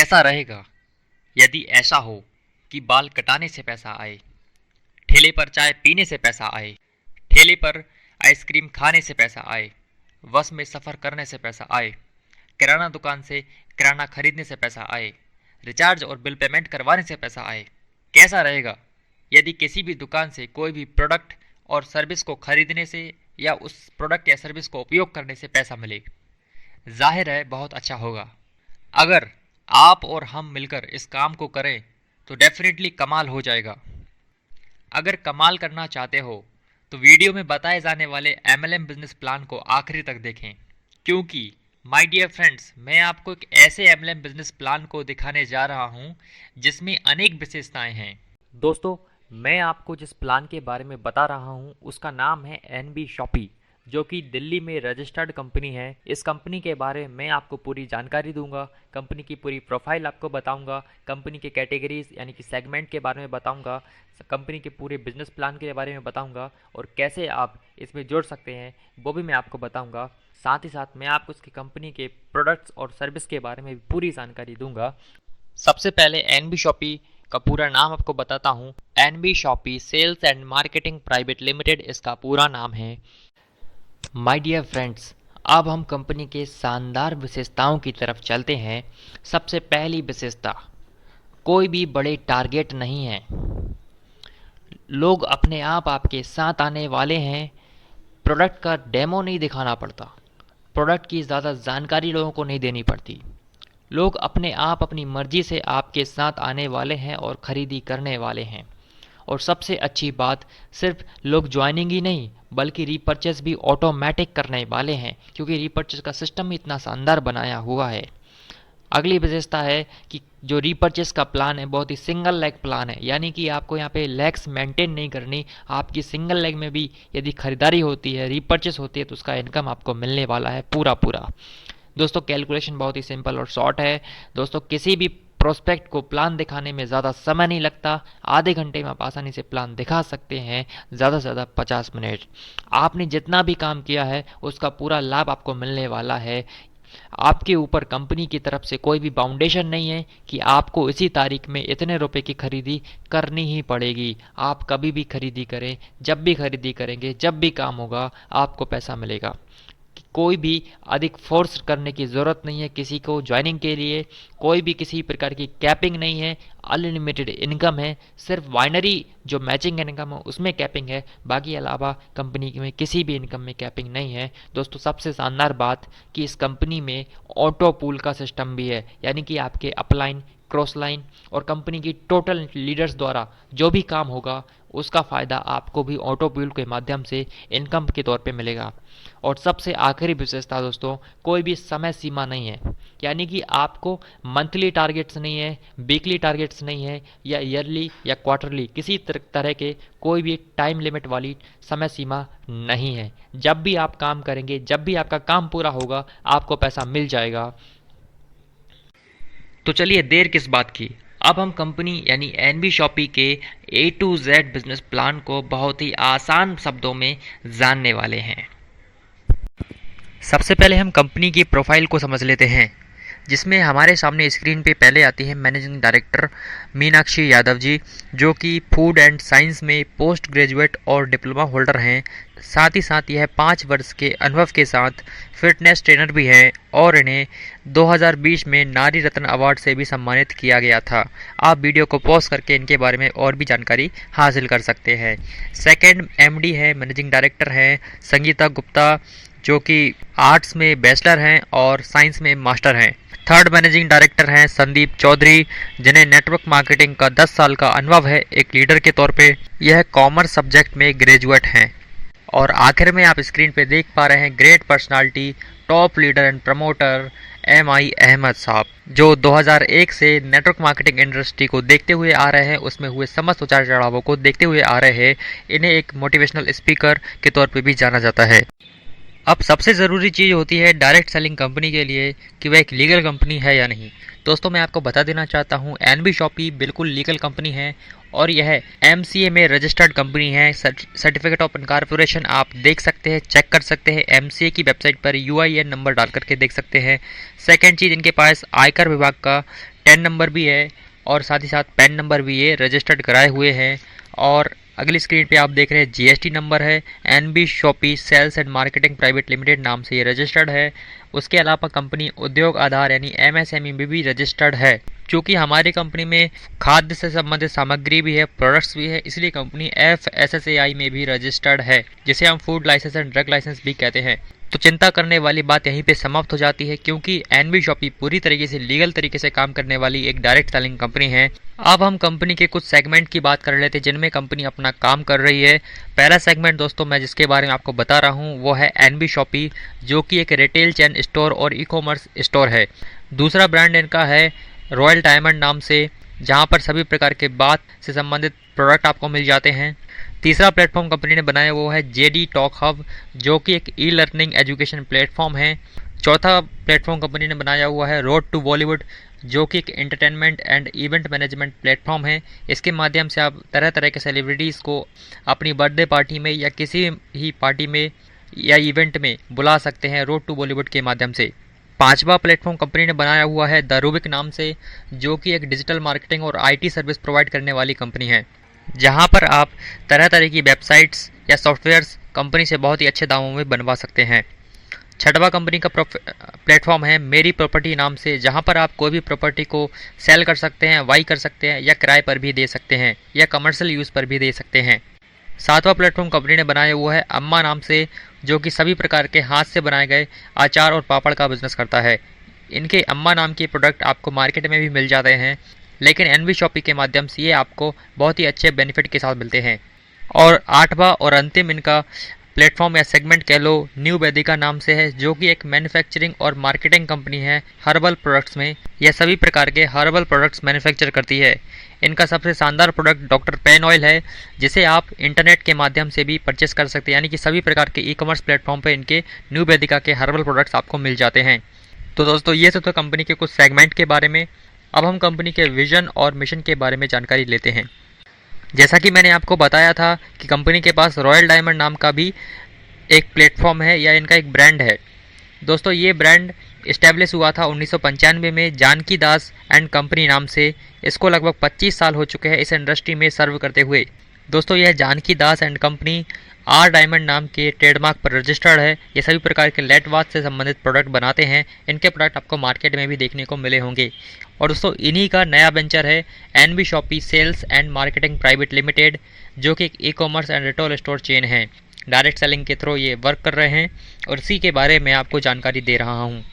कैसा रहेगा यदि ऐसा हो कि बाल कटाने से पैसा आए, ठेले पर चाय पीने से पैसा आए, ठेले पर आइसक्रीम खाने से पैसा आए, बस में सफ़र करने से पैसा आए, किराना दुकान से किराना खरीदने से पैसा आए, रिचार्ज और बिल पेमेंट करवाने से पैसा आए। कैसा रहेगा यदि किसी भी दुकान से कोई भी प्रोडक्ट और सर्विस को खरीदने से या उस प्रोडक्ट या सर्विस को उपयोग करने से पैसा मिले? जाहिर है बहुत अच्छा होगा। अगर आप और हम मिलकर इस काम को करें तो डेफिनेटली कमाल हो जाएगा। अगर कमाल करना चाहते हो तो वीडियो में बताए जाने वाले एमएलएम बिजनेस प्लान को आखिरी तक देखें, क्योंकि माय डियर फ्रेंड्स, मैं आपको एक ऐसे एमएलएम बिजनेस प्लान को दिखाने जा रहा हूं जिसमें अनेक विशेषताएं हैं। दोस्तों, मैं आपको जिस प्लान के बारे में बता रहा हूं उसका नाम है एनबी शॉपी, जो कि दिल्ली में रजिस्टर्ड कंपनी है। इस कंपनी के बारे में आपको पूरी जानकारी दूंगा, कंपनी की पूरी प्रोफाइल आपको बताऊंगा, कंपनी के कैटेगरीज यानी कि सेगमेंट के बारे में बताऊंगा, कंपनी के पूरे बिजनेस प्लान के बारे में बताऊंगा और कैसे आप इसमें जुड़ सकते हैं वो भी मैं आपको बताऊंगा। साथ ही साथ मैं आपको इसकी कंपनी के प्रोडक्ट्स और सर्विस के बारे में भी पूरी जानकारी दूंगा। सबसे पहले एनबी शॉपी का पूरा नाम आपको बताता हूँ। NB shoppy sales and marketing private limited इसका पूरा नाम है। माय डियर फ्रेंड्स, अब हम कंपनी के शानदार विशेषताओं की तरफ चलते हैं। सबसे पहली विशेषता, कोई भी बड़े टारगेट नहीं है। लोग अपने आप आपके साथ आने वाले हैं। प्रोडक्ट का डेमो नहीं दिखाना पड़ता, प्रोडक्ट की ज़्यादा जानकारी लोगों को नहीं देनी पड़ती। लोग अपने आप अपनी मर्जी से आपके साथ आने वाले हैं और ख़रीदी करने वाले हैं। और सबसे अच्छी बात, सिर्फ लोग ज्वाइनिंग ही नहीं बल्कि रीपर्चेस भी ऑटोमेटिक करने वाले हैं, क्योंकि रीपर्चेस का सिस्टम ही इतना शानदार बनाया हुआ है। अगली विशेषता है कि जो रीपर्चेस का प्लान है बहुत ही सिंगल लेग प्लान है, यानी कि आपको यहाँ पे लेग्स मेंटेन नहीं करनी। आपकी सिंगल लेग में भी यदि खरीदारी होती है, रीपर्चेस होती है, तो उसका इनकम आपको मिलने वाला है पूरा पूरा। दोस्तों, कैलकुलेशन बहुत ही सिंपल और शॉर्ट है। दोस्तों, किसी भी प्रोस्पेक्ट को प्लान दिखाने में ज़्यादा समय नहीं लगता। आधे घंटे में आप आसानी से प्लान दिखा सकते हैं, ज़्यादा से ज़्यादा 50 मिनट। आपने जितना भी काम किया है उसका पूरा लाभ आपको मिलने वाला है। आपके ऊपर कंपनी की तरफ से कोई भी बाउंडेशन नहीं है कि आपको इसी तारीख में इतने रुपए की खरीदी करनी ही पड़ेगी। आप कभी भी खरीदी करें, जब भी खरीदी करेंगे, जब भी काम होगा, आपको पैसा मिलेगा। कोई भी अधिक फोर्स करने की ज़रूरत नहीं है किसी को ज्वाइनिंग के लिए। कोई भी किसी प्रकार की कैपिंग नहीं है। अनलिमिटेड इनकम है। सिर्फ बाइनरी जो मैचिंग इनकम है उसमें कैपिंग है, बाकी अलावा कंपनी में किसी भी इनकम में कैपिंग नहीं है। दोस्तों, सबसे शानदार बात कि इस कंपनी में ऑटो पूल का सिस्टम भी है, यानी कि आपके अपलाइन, क्रॉस लाइन और कंपनी की टोटल लीडर्स द्वारा जो भी काम होगा उसका फ़ायदा आपको भी ऑटो पूल के माध्यम से इनकम के तौर पे मिलेगा। और सबसे आखिरी विशेषता दोस्तों, कोई भी समय सीमा नहीं है, यानी कि आपको मंथली टारगेट्स नहीं है, वीकली टारगेट्स नहीं है, या ईयरली या क्वार्टरली किसी तरह के कोई भी टाइम लिमिट वाली समय सीमा नहीं है। जब भी आप काम करेंगे, जब भी आपका काम पूरा होगा, आपको पैसा मिल जाएगा। तो चलिए देर किस बात की, अब हम कंपनी यानी एनबी शॉपी के A to Z business plan को बहुत ही आसान शब्दों में जानने वाले हैं। सबसे पहले हम कंपनी की प्रोफाइल को समझ लेते हैं, जिसमें हमारे सामने स्क्रीन पे पहले आती है मैनेजिंग डायरेक्टर मीनाक्षी यादव जी, जो कि फूड एंड साइंस में पोस्ट ग्रेजुएट और डिप्लोमा होल्डर हैं। साथ ही साथ यह 5 वर्ष के अनुभव के साथ फिटनेस ट्रेनर भी हैं और इन्हें 2020 में नारी रत्न अवार्ड से भी सम्मानित किया गया था। आप वीडियो को पॉज करके इनके बारे में और भी जानकारी हासिल कर सकते हैं। सेकंड एमडी है, मैनेजिंग डायरेक्टर हैं संगीता गुप्ता, जो कि आर्ट्स में बैचलर हैं और साइंस में मास्टर हैं। थर्ड मैनेजिंग डायरेक्टर हैं संदीप चौधरी, जिन्हें नेटवर्क मार्केटिंग का 10 साल का अनुभव है एक लीडर के तौर पे। यह कॉमर्स सब्जेक्ट में ग्रेजुएट हैं। और आखिर में आप स्क्रीन पे देख पा रहे हैं great personality, top leader and promoter MI Ahmed sahab, जो 2001 से नेटवर्क मार्केटिंग इंडस्ट्री को देखते हुए आ रहे हैं, उसमें हुए समस्त उतार चढ़ावों को देखते हुए आ रहे हैं। इन्हें एक मोटिवेशनल स्पीकर के तौर पे भी जाना जाता है। अब सबसे ज़रूरी चीज़ होती है डायरेक्ट सेलिंग कंपनी के लिए कि वह एक लीगल कंपनी है या नहीं। दोस्तों, मैं आपको बता देना चाहता हूँ एनबी शॉपी बिल्कुल लीगल कंपनी है और यह MCA में रजिस्टर्ड कंपनी है। सर्टिफिकेट ऑफ इनकॉर्पोरेशन आप देख सकते हैं, चेक कर सकते हैं। MCA की वेबसाइट पर UIN नंबर डाल करके देख सकते हैं। सेकेंड चीज़, इनके पास आयकर विभाग का टेन नंबर भी है और साथ ही साथ पैन नंबर भी ये रजिस्टर्ड कराए हुए हैं। और अगली स्क्रीन पे आप देख रहे हैं जीएसटी नंबर है, NB shoppy sales and marketing private limited नाम से ये रजिस्टर्ड है। उसके अलावा कंपनी उद्योग आधार यानी एमएसएमई में भी रजिस्टर्ड है। चूँकि हमारी कंपनी में खाद्य से संबंधित सामग्री भी है, प्रोडक्ट्स भी है, इसलिए कंपनी FSSAI में भी रजिस्टर्ड है, जिसे हम food licence and drug licence भी कहते हैं। तो चिंता करने वाली बात यहीं पे समाप्त हो जाती है, क्योंकि एनबी शॉपी पूरी तरीके से लीगल तरीके से काम करने वाली एक डायरेक्ट सेलिंग कंपनी है। अब हम कंपनी के कुछ सेगमेंट की बात कर लेते हैं जिनमें कंपनी अपना काम कर रही है। पहला सेगमेंट दोस्तों मैं जिसके बारे में आपको बता रहा हूँ वो है एनबी शॉपी, जो कि एक रिटेल चेन स्टोर और ई कॉमर्स स्टोर है। दूसरा ब्रांड इनका है रॉयल डायमंड नाम से, जहाँ पर सभी प्रकार के बात से संबंधित प्रोडक्ट आपको मिल जाते हैं। तीसरा प्लेटफॉर्म कंपनी ने बनाया वो है जेडी टॉक हब, जो कि एक ई लर्निंग एजुकेशन प्लेटफॉर्म है। चौथा प्लेटफॉर्म कंपनी ने बनाया हुआ है रोड टू बॉलीवुड, जो कि एक entertainment and event management platform है। इसके माध्यम से आप तरह तरह के सेलिब्रिटीज़ को अपनी बर्थडे पार्टी में या किसी ही पार्टी में या इवेंट में बुला सकते हैं रोड टू बॉलीवुड के माध्यम से। पांचवा प्लेटफॉर्म कंपनी ने बनाया हुआ है द रूबिक नाम से, जो कि एक डिजिटल मार्केटिंग और आईटी सर्विस प्रोवाइड करने वाली कंपनी है, जहां पर आप तरह तरह की वेबसाइट्स या सॉफ्टवेयर्स कंपनी से बहुत ही अच्छे दामों में बनवा सकते हैं। छठवा कंपनी का प्लेटफॉर्म है मेरी प्रॉपर्टी नाम से, जहां पर आप कोई भी प्रॉपर्टी को सेल कर सकते हैं, बाई कर सकते हैं या किराए पर भी दे सकते हैं या कमर्शियल यूज़ पर भी दे सकते हैं। सातवां प्लेटफॉर्म कंपनी ने बनाया हुआ है अम्मा नाम से, जो कि सभी प्रकार के हाथ से बनाए गए अचार और पापड़ का बिजनेस करता है। इनके अम्मा नाम के प्रोडक्ट आपको मार्केट में भी मिल जाते हैं, लेकिन एनबी शॉपी के माध्यम से ये आपको बहुत ही अच्छे बेनिफिट के साथ मिलते हैं। और आठवां और अंतिम इनका प्लेटफॉर्म या सेगमेंट कह लो न्यू वेदिका नाम से है, जो कि एक मैन्युफैक्चरिंग और मार्केटिंग कंपनी है हर्बल प्रोडक्ट्स में। यह सभी प्रकार के हर्बल प्रोडक्ट्स मैन्युफैक्चर करती है। इनका सबसे शानदार प्रोडक्ट डॉक्टर पेन ऑयल है, जिसे आप इंटरनेट के माध्यम से भी परचेस कर सकते हैं, यानी कि सभी प्रकार के ई कॉमर्स प्लेटफॉर्म पर इनके न्यू वेदिका के हर्बल प्रोडक्ट्स आपको मिल जाते हैं। तो दोस्तों ये तो कंपनी के कुछ सेगमेंट के बारे में। अब हम कंपनी के विजन और मिशन के बारे में जानकारी लेते हैं। जैसा कि मैंने आपको बताया था कि कंपनी के पास रॉयल डायमंड नाम का भी एक प्लेटफॉर्म है या इनका एक ब्रांड है। दोस्तों ये ब्रांड इस्टेब्लिश हुआ था 1995 में जानकी दास एंड कंपनी नाम से। इसको लगभग 25 साल हो चुके हैं इस इंडस्ट्री में सर्व करते हुए। दोस्तों यह जानकी दास एंड कंपनी आर डायमंड नाम के ट्रेडमार्क पर रजिस्टर्ड है। ये सभी प्रकार के लेट वॉच से संबंधित प्रोडक्ट बनाते हैं। इनके प्रोडक्ट आपको मार्केट में भी देखने को मिले होंगे। और दोस्तों इन्हीं का नया वेंचर है NB shoppy sales and marketing private limited, जो कि एक e commerce and retail store chain है। डायरेक्ट सेलिंग के थ्रू ये वर्क कर रहे हैं और इसी के बारे में आपको जानकारी दे रहा हूँ।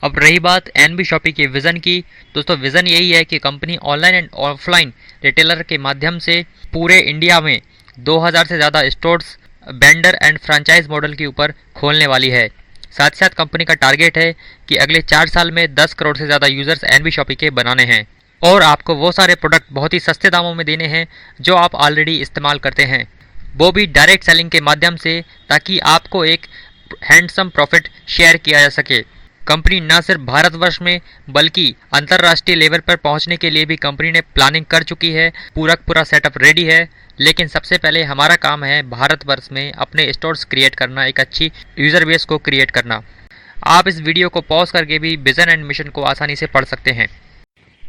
अब रही बात एनबी शॉपी के विज़न की। दोस्तों विज़न यही है कि company online and offline retailer के माध्यम से पूरे इंडिया में 2000 से ज़्यादा stores vendor and franchise model के ऊपर खोलने वाली है। साथ ही साथ कंपनी का टारगेट है कि अगले 4 साल में 10 करोड़ से ज़्यादा यूज़र्स एनबी शॉपी के बनाने हैं और आपको वो सारे प्रोडक्ट बहुत ही सस्ते दामों में देने हैं जो आप ऑलरेडी इस्तेमाल करते हैं, वो भी डायरेक्ट सेलिंग के माध्यम से, ताकि आपको एक हैंडसम प्रॉफिट शेयर किया जा सके। कंपनी न सिर्फ भारतवर्ष में बल्कि अंतर्राष्ट्रीय लेवल पर पहुंचने के लिए भी कंपनी ने प्लानिंग कर चुकी है। पूरा सेटअप रेडी है, लेकिन सबसे पहले हमारा काम है भारतवर्ष में अपने स्टोर्स क्रिएट करना, एक अच्छी यूज़र बेस को क्रिएट करना। आप इस वीडियो को पॉज करके भी विजन एंड मिशन को आसानी से पढ़ सकते हैं।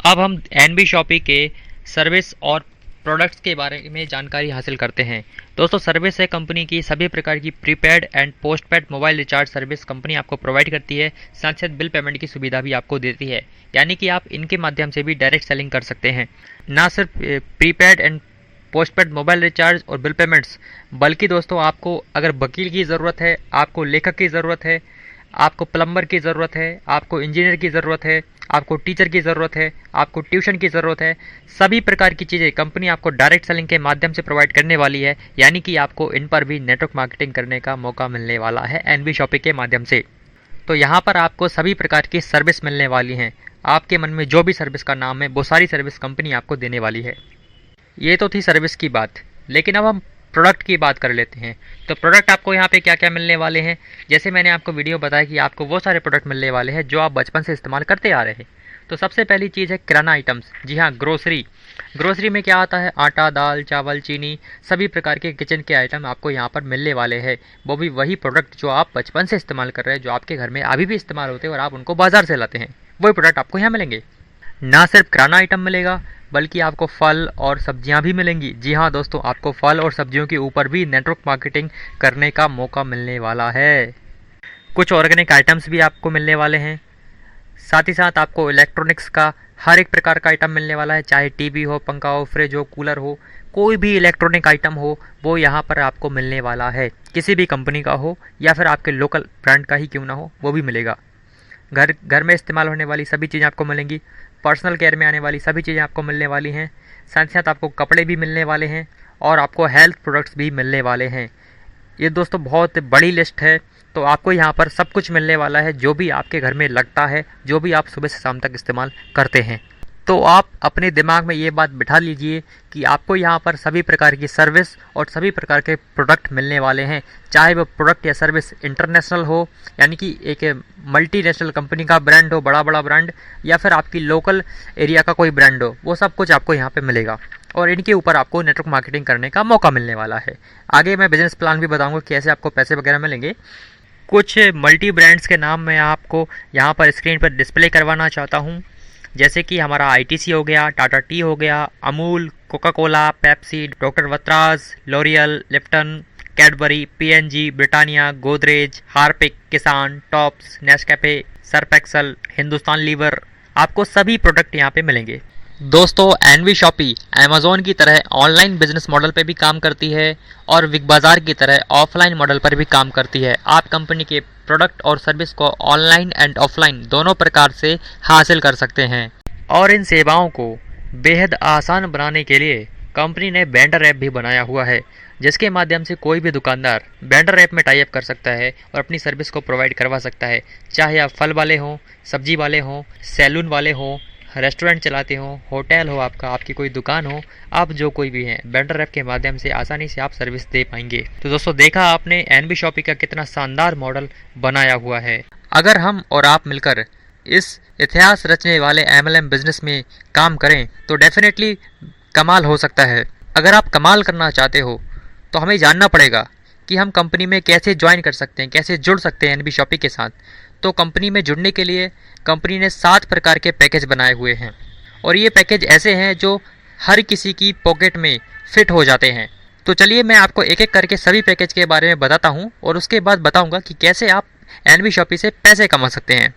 अब हम एनबी शॉपी के सर्विस और प्रोडक्ट्स के बारे में जानकारी हासिल करते हैं। दोस्तों सर्विस है कंपनी की सभी प्रकार की prepaid and postpaid mobile recharge service company आपको प्रोवाइड करती है। साथ साथ बिल पेमेंट की सुविधा भी आपको देती है, यानी कि आप इनके माध्यम से भी डायरेक्ट सेलिंग कर सकते हैं। ना सिर्फ prepaid and postpaid mobile recharge और बिल पेमेंट्स, बल्कि दोस्तों आपको अगर वकील की ज़रूरत है, आपको लेखक की ज़रूरत है, आपको प्लम्बर की ज़रूरत है, आपको इंजीनियर की ज़रूरत है, आपको टीचर की ज़रूरत है, आपको ट्यूशन की ज़रूरत है, सभी प्रकार की चीज़ें कंपनी आपको डायरेक्ट सेलिंग के माध्यम से प्रोवाइड करने वाली है। यानी कि आपको इन पर भी नेटवर्क मार्केटिंग करने का मौका मिलने वाला है एनबी शॉपी के माध्यम से। तो यहाँ पर आपको सभी प्रकार की सर्विस मिलने वाली हैं। आपके मन में जो भी सर्विस का नाम है वो सारी सर्विस कंपनी आपको देने वाली है। ये तो थी सर्विस की बात, लेकिन अब हम प्रोडक्ट की बात कर लेते हैं। तो प्रोडक्ट आपको यहाँ पे क्या क्या मिलने वाले हैं, जैसे मैंने आपको वीडियो बताया कि आपको वो सारे प्रोडक्ट मिलने वाले हैं जो आप बचपन से इस्तेमाल करते आ रहे हैं। तो सबसे पहली चीज़ है किराना आइटम्स। जी हाँ, ग्रोसरी में क्या आता है, आटा, दाल, चावल, चीनी, सभी प्रकार के किचन के आइटम आपको यहाँ पर मिलने वाले हैं। वो भी वही प्रोडक्ट जो आप बचपन से इस्तेमाल कर रहे हैं, जो आपके घर में अभी भी इस्तेमाल होते हैं और आप उनको बाजार से लाते हैं, वही प्रोडक्ट आपको यहाँ मिलेंगे। ना सिर्फ किराना आइटम मिलेगा बल्कि आपको फल और सब्जियां भी मिलेंगी। जी हाँ दोस्तों, आपको फल और सब्जियों के ऊपर भी नेटवर्क मार्केटिंग करने का मौका मिलने वाला है। कुछ ऑर्गेनिक आइटम्स भी आपको मिलने वाले हैं। साथ ही साथ आपको इलेक्ट्रॉनिक्स का हर एक प्रकार का आइटम मिलने वाला है, चाहे टीवी हो, पंखा हो, फ्रिज हो, कूलर हो, कोई भी इलेक्ट्रॉनिक आइटम हो वो यहाँ पर आपको मिलने वाला है। किसी भी कंपनी का हो या फिर आपके लोकल ब्रांड का ही क्यों ना हो, वो भी मिलेगा। घर घर में इस्तेमाल होने वाली सभी चीज़ें आपको मिलेंगी। पर्सनल केयर में आने वाली सभी चीज़ें आपको मिलने वाली हैं। साथ ही साथ आपको कपड़े भी मिलने वाले हैं और आपको हेल्थ प्रोडक्ट्स भी मिलने वाले हैं। ये दोस्तों बहुत बड़ी लिस्ट है। तो आपको यहाँ पर सब कुछ मिलने वाला है जो भी आपके घर में लगता है, जो भी आप सुबह से शाम तक इस्तेमाल करते हैं। तो आप अपने दिमाग में ये बात बिठा लीजिए कि आपको यहाँ पर सभी प्रकार की सर्विस और सभी प्रकार के प्रोडक्ट मिलने वाले हैं। चाहे वो प्रोडक्ट या सर्विस इंटरनेशनल हो, यानी कि एक मल्टीनेशनल कंपनी का ब्रांड हो, बड़ा बड़ा ब्रांड, या फिर आपकी लोकल एरिया का कोई ब्रांड हो, वो सब कुछ आपको यहाँ पे मिलेगा और इनके ऊपर आपको नेटवर्क मार्केटिंग करने का मौका मिलने वाला है। आगे मैं बिजनेस प्लान भी बताऊँगा कैसे आपको पैसे वगैरह मिलेंगे। कुछ मल्टी ब्रांड्स के नाम मैं आपको यहाँ पर स्क्रीन पर डिस्प्ले करवाना चाहता हूँ, जैसे कि हमारा आईटीसी हो गया, टाटा टी हो गया, Amul, Coca Cola, Pepsi, doctor वत्राज, L'Oreal, Lipton, Cadbury, PNG, Britannia, Godrej, Harpic, Kissan, Tops, Nescafe, Surf Excel, Hindustan Lever, आपको सभी प्रोडक्ट यहाँ पे मिलेंगे। दोस्तों एनवी शॉपी अमेज़ॉन की तरह ऑनलाइन बिजनेस मॉडल पे भी काम करती है और बिग बाज़ार की तरह ऑफलाइन मॉडल पर भी काम करती है। आप कंपनी के प्रोडक्ट और सर्विस को ऑनलाइन एंड ऑफलाइन दोनों प्रकार से हासिल कर सकते हैं और इन सेवाओं को बेहद आसान बनाने के लिए कंपनी ने वेंडर ऐप भी बनाया हुआ है, जिसके माध्यम से कोई भी दुकानदार वेंडर ऐप में टाई अप कर सकता है और अपनी सर्विस को प्रोवाइड करवा सकता है। चाहे आप फल वाले हों, सब्जी वाले हों, सैलून वाले हों, रेस्टोरेंट चलाते हो, होटल हो, आपकी कोई दुकान हो, आप जो कोई भी हैं, वेंडर ऐप के माध्यम से आसानी से आप सर्विस दे पाएंगे। तो दोस्तों देखा आपने एनबी शॉपी का कितना शानदार मॉडल बनाया हुआ है। अगर हम और आप मिलकर इस इतिहास रचने वाले एमएलएम बिजनेस में काम करें तो डेफिनेटली कमाल हो सकता है। अगर आप कमाल करना चाहते हो तो हमें जानना पड़ेगा कि हम कंपनी में कैसे ज्वाइन कर सकते हैं, कैसे जुड़ सकते हैं एनबी शॉपी के साथ। तो कंपनी में जुड़ने के लिए कंपनी ने 7 प्रकार के पैकेज बनाए हुए हैं और ये पैकेज ऐसे हैं जो हर किसी की पॉकेट में फिट हो जाते हैं। तो चलिए मैं आपको एक एक करके सभी पैकेज के बारे में बताता हूँ और उसके बाद बताऊँगा कि कैसे आप एनबी शॉपी से पैसे कमा सकते हैं।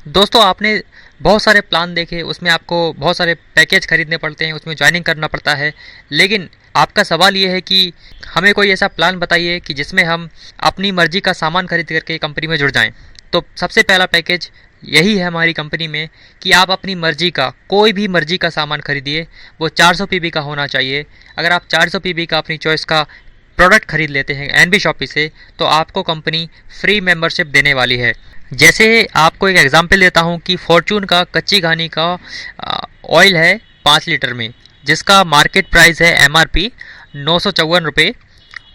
दोस्तों आपने बहुत सारे प्लान देखे, उसमें आपको बहुत सारे पैकेज खरीदने पड़ते हैं, उसमें ज्वाइनिंग करना पड़ता है, लेकिन आपका सवाल ये है कि हमें कोई ऐसा प्लान बताइए कि जिसमें हम अपनी मर्जी का सामान खरीद करके कंपनी में जुड़ जाएं। तो सबसे पहला पैकेज यही है हमारी कंपनी में कि आप अपनी मर्जी का कोई भी मर्जी का सामान खरीदिए, वो 400 पीबी का होना चाहिए। अगर आप 400 पीबी का अपनी चॉइस का प्रोडक्ट खरीद लेते हैं एनबी शॉपी से तो आपको कंपनी फ्री मेंबरशिप देने वाली है। जैसे आपको एक एग्जांपल देता हूं कि फॉर्चून का कच्ची घानी का ऑयल है 5 लीटर में, जिसका मार्केट प्राइस है एमआरपी 954 रुपये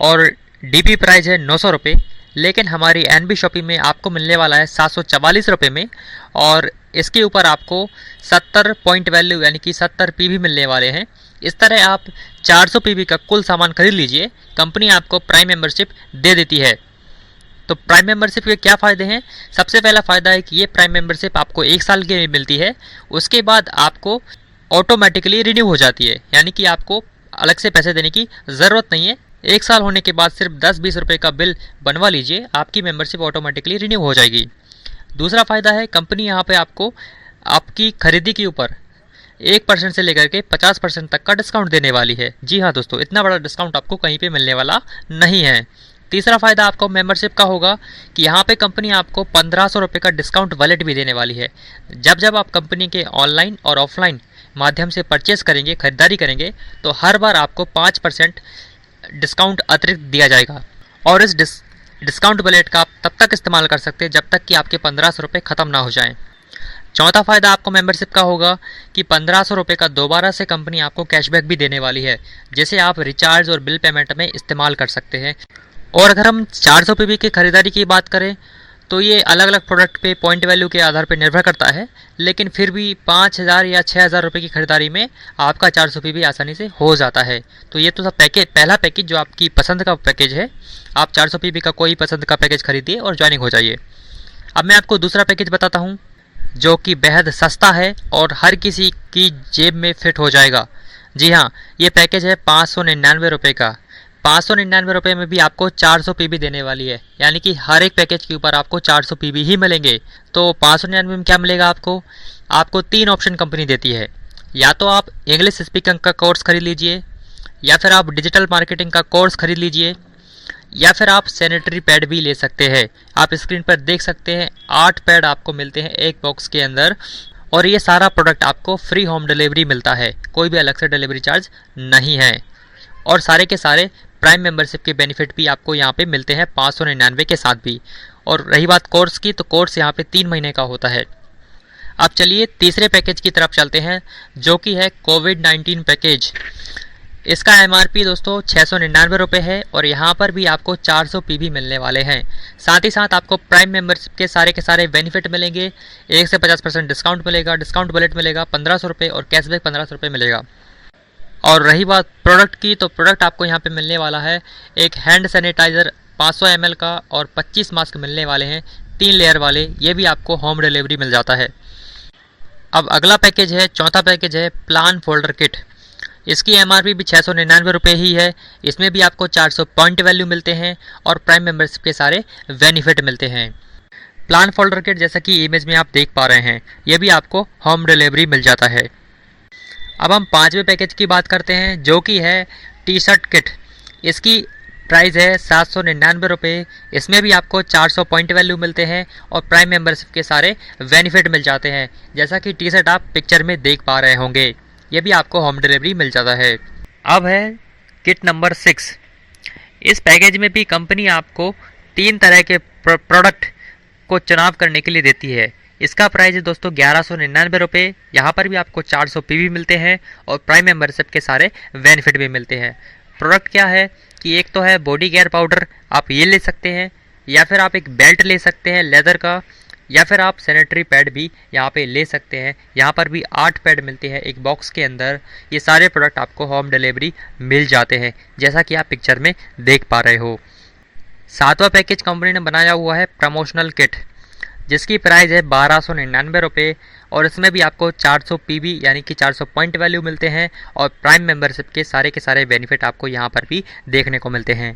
और डीपी प्राइस है 900 रुपये, लेकिन हमारी एनबी शॉपी में आपको मिलने वाला है 744 रुपये में और इसके ऊपर आपको 70 पॉइंट वैल्यू यानी कि 70 पीवी मिलने वाले हैं। इस तरह आप 400 पीवी का कुल सामान खरीद लीजिए, कंपनी आपको प्राइम मेंबरशिप दे देती है। तो प्राइम मेंबरशिप के क्या फ़ायदे हैं? सबसे पहला फ़ायदा है कि ये प्राइम मेंबरशिप आपको 1 साल के लिए मिलती है, उसके बाद आपको ऑटोमेटिकली रिन्यू हो जाती है, यानी कि आपको अलग से पैसे देने की ज़रूरत नहीं है। 1 साल होने के बाद सिर्फ 10-20 रुपये का बिल बनवा लीजिए, आपकी मेंबरशिप ऑटोमेटिकली रिन्यू हो जाएगी। दूसरा फ़ायदा है कंपनी यहाँ पे आपको आपकी खरीदी के ऊपर 1% से लेकर के 50% तक का डिस्काउंट देने वाली है। जी हाँ दोस्तों, इतना बड़ा डिस्काउंट आपको कहीं पे मिलने वाला नहीं है। तीसरा फ़ायदा आपको मेंबरशिप का होगा कि यहाँ पे कंपनी आपको 1500 रुपये का डिस्काउंट वॉलेट भी देने वाली है। जब आप कंपनी के ऑनलाइन और ऑफलाइन माध्यम से परचेस करेंगे, खरीदारी करेंगे, तो हर बार आपको 5% डिस्काउंट अतिरिक्त दिया जाएगा और इस डिस्काउंट वॉलेट का आप तब तक इस्तेमाल कर सकते हैं जब तक कि आपके 1500 रुपये ख़त्म ना हो जाएं। चौथा फ़ायदा आपको मेंबरशिप का होगा कि 1500 रुपये का दोबारा से कंपनी आपको कैशबैक भी देने वाली है, जिसे आप रिचार्ज और बिल पेमेंट में इस्तेमाल कर सकते हैं। और अगर हम 400 पीबी की खरीदारी की बात करें तो ये अलग अलग प्रोडक्ट पे पॉइंट वैल्यू के आधार पर निर्भर करता है, लेकिन फिर भी 5000 या 6000 रुपये की खरीदारी में आपका 400 पीबी आसानी से हो जाता है। तो ये तो सब पैकेज, पहला पैकेज जो आपकी पसंद का पैकेज है, आप 400 पीबी का कोई पसंद का पैकेज खरीदिए और ज्वाइनिंग हो जाइए। अब मैं आपको दूसरा पैकेज बताता हूँ जो कि बेहद सस्ता है और हर किसी की जेब में फिट हो जाएगा। जी हाँ, ये पैकेज है 599 रुपये का। 599 रुपये में भी आपको 400 पीबी देने वाली है, यानी कि हर एक पैकेज के ऊपर आपको 400 पीबी ही मिलेंगे। तो 599 में क्या मिलेगा आपको 3 ऑप्शन कंपनी देती है। या तो आप इंग्लिश स्पीकिंग का कोर्स खरीद लीजिए, या फिर आप डिजिटल मार्केटिंग का कोर्स खरीद लीजिए, या फिर आप सैनिटरी पैड भी ले सकते हैं। आप स्क्रीन पर देख सकते हैं 8 पैड आपको मिलते हैं एक बॉक्स के अंदर, और ये सारा प्रोडक्ट आपको फ्री होम डिलीवरी मिलता है, कोई भी अलग से डिलीवरी चार्ज नहीं है। और सारे के सारे प्राइम मेंबरशिप के बेनिफिट भी आपको यहाँ पे मिलते हैं 599 के साथ भी। और रही बात कोर्स की, तो कोर्स यहाँ पे 3 महीने का होता है। अब चलिए तीसरे पैकेज की तरफ चलते हैं, जो कि है कोविड-19 पैकेज। इसका एमआरपी दोस्तों 699 रुपये है, और यहाँ पर भी आपको 400 पीबी मिलने वाले हैं। साथ ही साथ आपको प्राइम मेंबरशिप के सारे बेनिफिट मिलेंगे। 1 से 50% डिस्काउंट मिलेगा, डिस्काउंट बुलेट मिलेगा 1500 रुपये, और कैशबैक 1500 रुपये मिलेगा। और रही बात प्रोडक्ट की, तो प्रोडक्ट आपको यहाँ पे मिलने वाला है एक हैंड सैनिटाइज़र 500 ml का, और 25 मास्क मिलने वाले हैं 3 लेयर वाले। ये भी आपको होम डिलीवरी मिल जाता है। अब अगला पैकेज है, चौथा पैकेज है प्लान फोल्डर किट। इसकी एमआरपी भी 699 रुपये ही है। इसमें भी आपको 400 पॉइंट वैल्यू मिलते हैं, और प्राइम मेंबरशिप के सारे बेनिफिट मिलते हैं। प्लान फोल्डर किट जैसा कि इमेज में आप देख पा रहे हैं, ये भी आपको होम डिलीवरी मिल जाता है। अब हम 5वें पैकेज की बात करते हैं, जो कि है टी शर्ट किट। इसकी प्राइस है 799 रुपये। इसमें भी आपको 400 पॉइंट वैल्यू मिलते हैं, और प्राइम मेंबरशिप के सारे बेनिफिट मिल जाते हैं, जैसा कि टी शर्ट आप पिक्चर में देख पा रहे होंगे। ये भी आपको होम डिलीवरी मिल जाता है। अब है किट नंबर 6। इस पैकेज में भी कंपनी आपको 3 तरह के प्रोडक्ट को चुनाव करने के लिए देती है। इसका प्राइस है दोस्तों 1199 रुपये। यहाँ पर भी आपको 400 पीबी मिलते हैं, और प्राइम मेंबरशिप के सारे बेनिफिट भी मिलते हैं। प्रोडक्ट क्या है कि एक तो है बॉडी केयर पाउडर, आप ये ले सकते हैं, या फिर आप एक बेल्ट ले सकते हैं लेदर का, या फिर आप सैनिटरी पैड भी यहाँ पे ले सकते हैं। यहाँ पर भी 8 पैड मिलते हैं एक बॉक्स के अंदर। ये सारे प्रोडक्ट आपको होम डिलीवरी मिल जाते हैं, जैसा कि आप पिक्चर में देख पा रहे हो। 7वां पैकेज कंपनी ने बनाया हुआ है प्रमोशनल किट, जिसकी प्राइस है 1299 रुपये, और इसमें भी आपको 400 पीबी यानी कि 400 पॉइंट वैल्यू मिलते हैं, और प्राइम मेंबरशिप के सारे बेनिफिट आपको यहाँ पर भी देखने को मिलते हैं।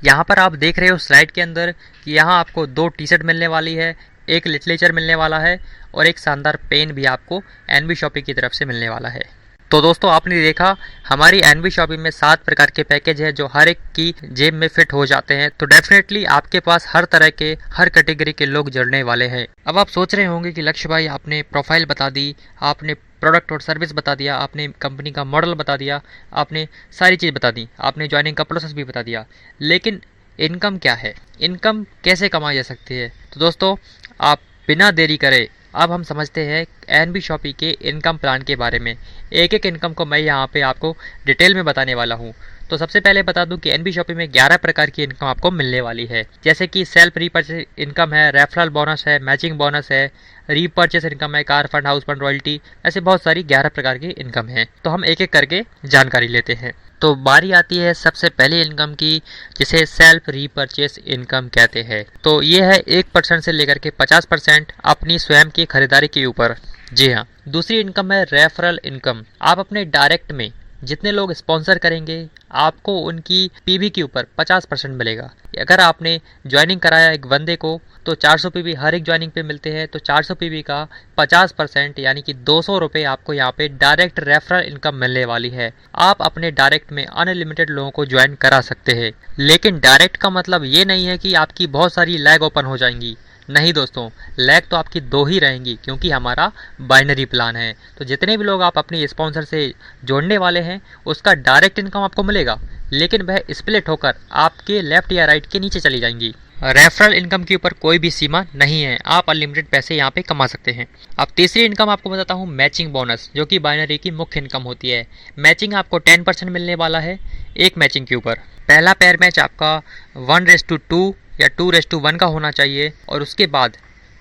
यहाँ पर आप देख रहे हो स्लाइड के अंदर कि यहाँ आपको 2 टी शर्ट मिलने वाली है, एक लिटरेचर मिलने वाला है, और एक शानदार पेन भी आपको एनबी शॉपी की तरफ से मिलने वाला है। तो दोस्तों आपने देखा हमारी एनबी शॉपी में 7 प्रकार के पैकेज हैं, जो हर एक की जेब में फिट हो जाते हैं। तो डेफिनेटली आपके पास हर तरह के हर कैटेगरी के लोग जुड़ने वाले हैं। अब आप सोच रहे होंगे कि लक्ष्य भाई आपने प्रोफाइल बता दी, आपने प्रोडक्ट और सर्विस बता दिया, आपने कंपनी का मॉडल बता दिया, आपने सारी चीज़ बता दी, आपने ज्वाइनिंग का प्रोसेस भी बता दिया, लेकिन इनकम क्या है, इनकम कैसे कमाई जा सकती है? तो दोस्तों आप बिना देरी करे अब हम समझते हैं एनबी शॉपी के इनकम प्लान के बारे में। एक एक इनकम को मैं यहाँ पे आपको डिटेल में बताने वाला हूँ। तो सबसे पहले बता दूं कि एनबी शॉपी में 11 प्रकार की इनकम आपको मिलने वाली है, जैसे कि सेल्फ रीपर्चेस इनकम है, रेफरल बोनस है, मैचिंग बोनस है, रीपर्चेस इनकम है, car fund, house fund, royalty, ऐसे बहुत सारी 11 प्रकार की इनकम है। तो हम एक एक करके जानकारी लेते हैं। तो बारी आती है सबसे पहले इनकम की, जिसे सेल्फ रीपर्चेस इनकम कहते हैं। तो ये है 1% से लेकर के 50% अपनी स्वयं की खरीदारी के ऊपर। जी हाँ। दूसरी इनकम है रेफरल इनकम। आप अपने डायरेक्ट में जितने लोग स्पॉन्सर करेंगे आपको उनकी पीवी के ऊपर 50% मिलेगा। अगर आपने ज्वाइनिंग कराया एक बंदे को तो 400 पीवी हर एक ज्वाइनिंग पे मिलते हैं, तो 400 पीवी का 50% यानी कि 200 रुपये आपको यहाँ पे डायरेक्ट रेफरल इनकम मिलने वाली है। आप अपने डायरेक्ट में अनलिमिटेड लोगों को ज्वाइन करा सकते हैं, लेकिन डायरेक्ट का मतलब ये नहीं है कि आपकी बहुत सारी लैग ओपन हो जाएंगी। नहीं दोस्तों, लैग तो आपकी 2 ही रहेंगी, क्योंकि हमारा बाइनरी प्लान है। तो जितने भी लोग आप अपनी स्पॉन्सर से जोड़ने वाले हैं उसका डायरेक्ट इनकम आपको मिलेगा, लेकिन वह स्प्लिट होकर आपके लेफ्ट या राइट के नीचे चली जाएंगी। रेफरल इनकम के ऊपर कोई भी सीमा नहीं है, आप अनलिमिटेड पैसे यहाँ पे कमा सकते हैं। अब तीसरी इनकम आपको बताता हूँ मैचिंग बोनस, जो कि बाइनरी की मुख्य इनकम होती है। मैचिंग आपको 10% मिलने वाला है एक मैचिंग के ऊपर। पहला पेयर मैच आपका 1:2 या 2:1 का होना चाहिए, और उसके बाद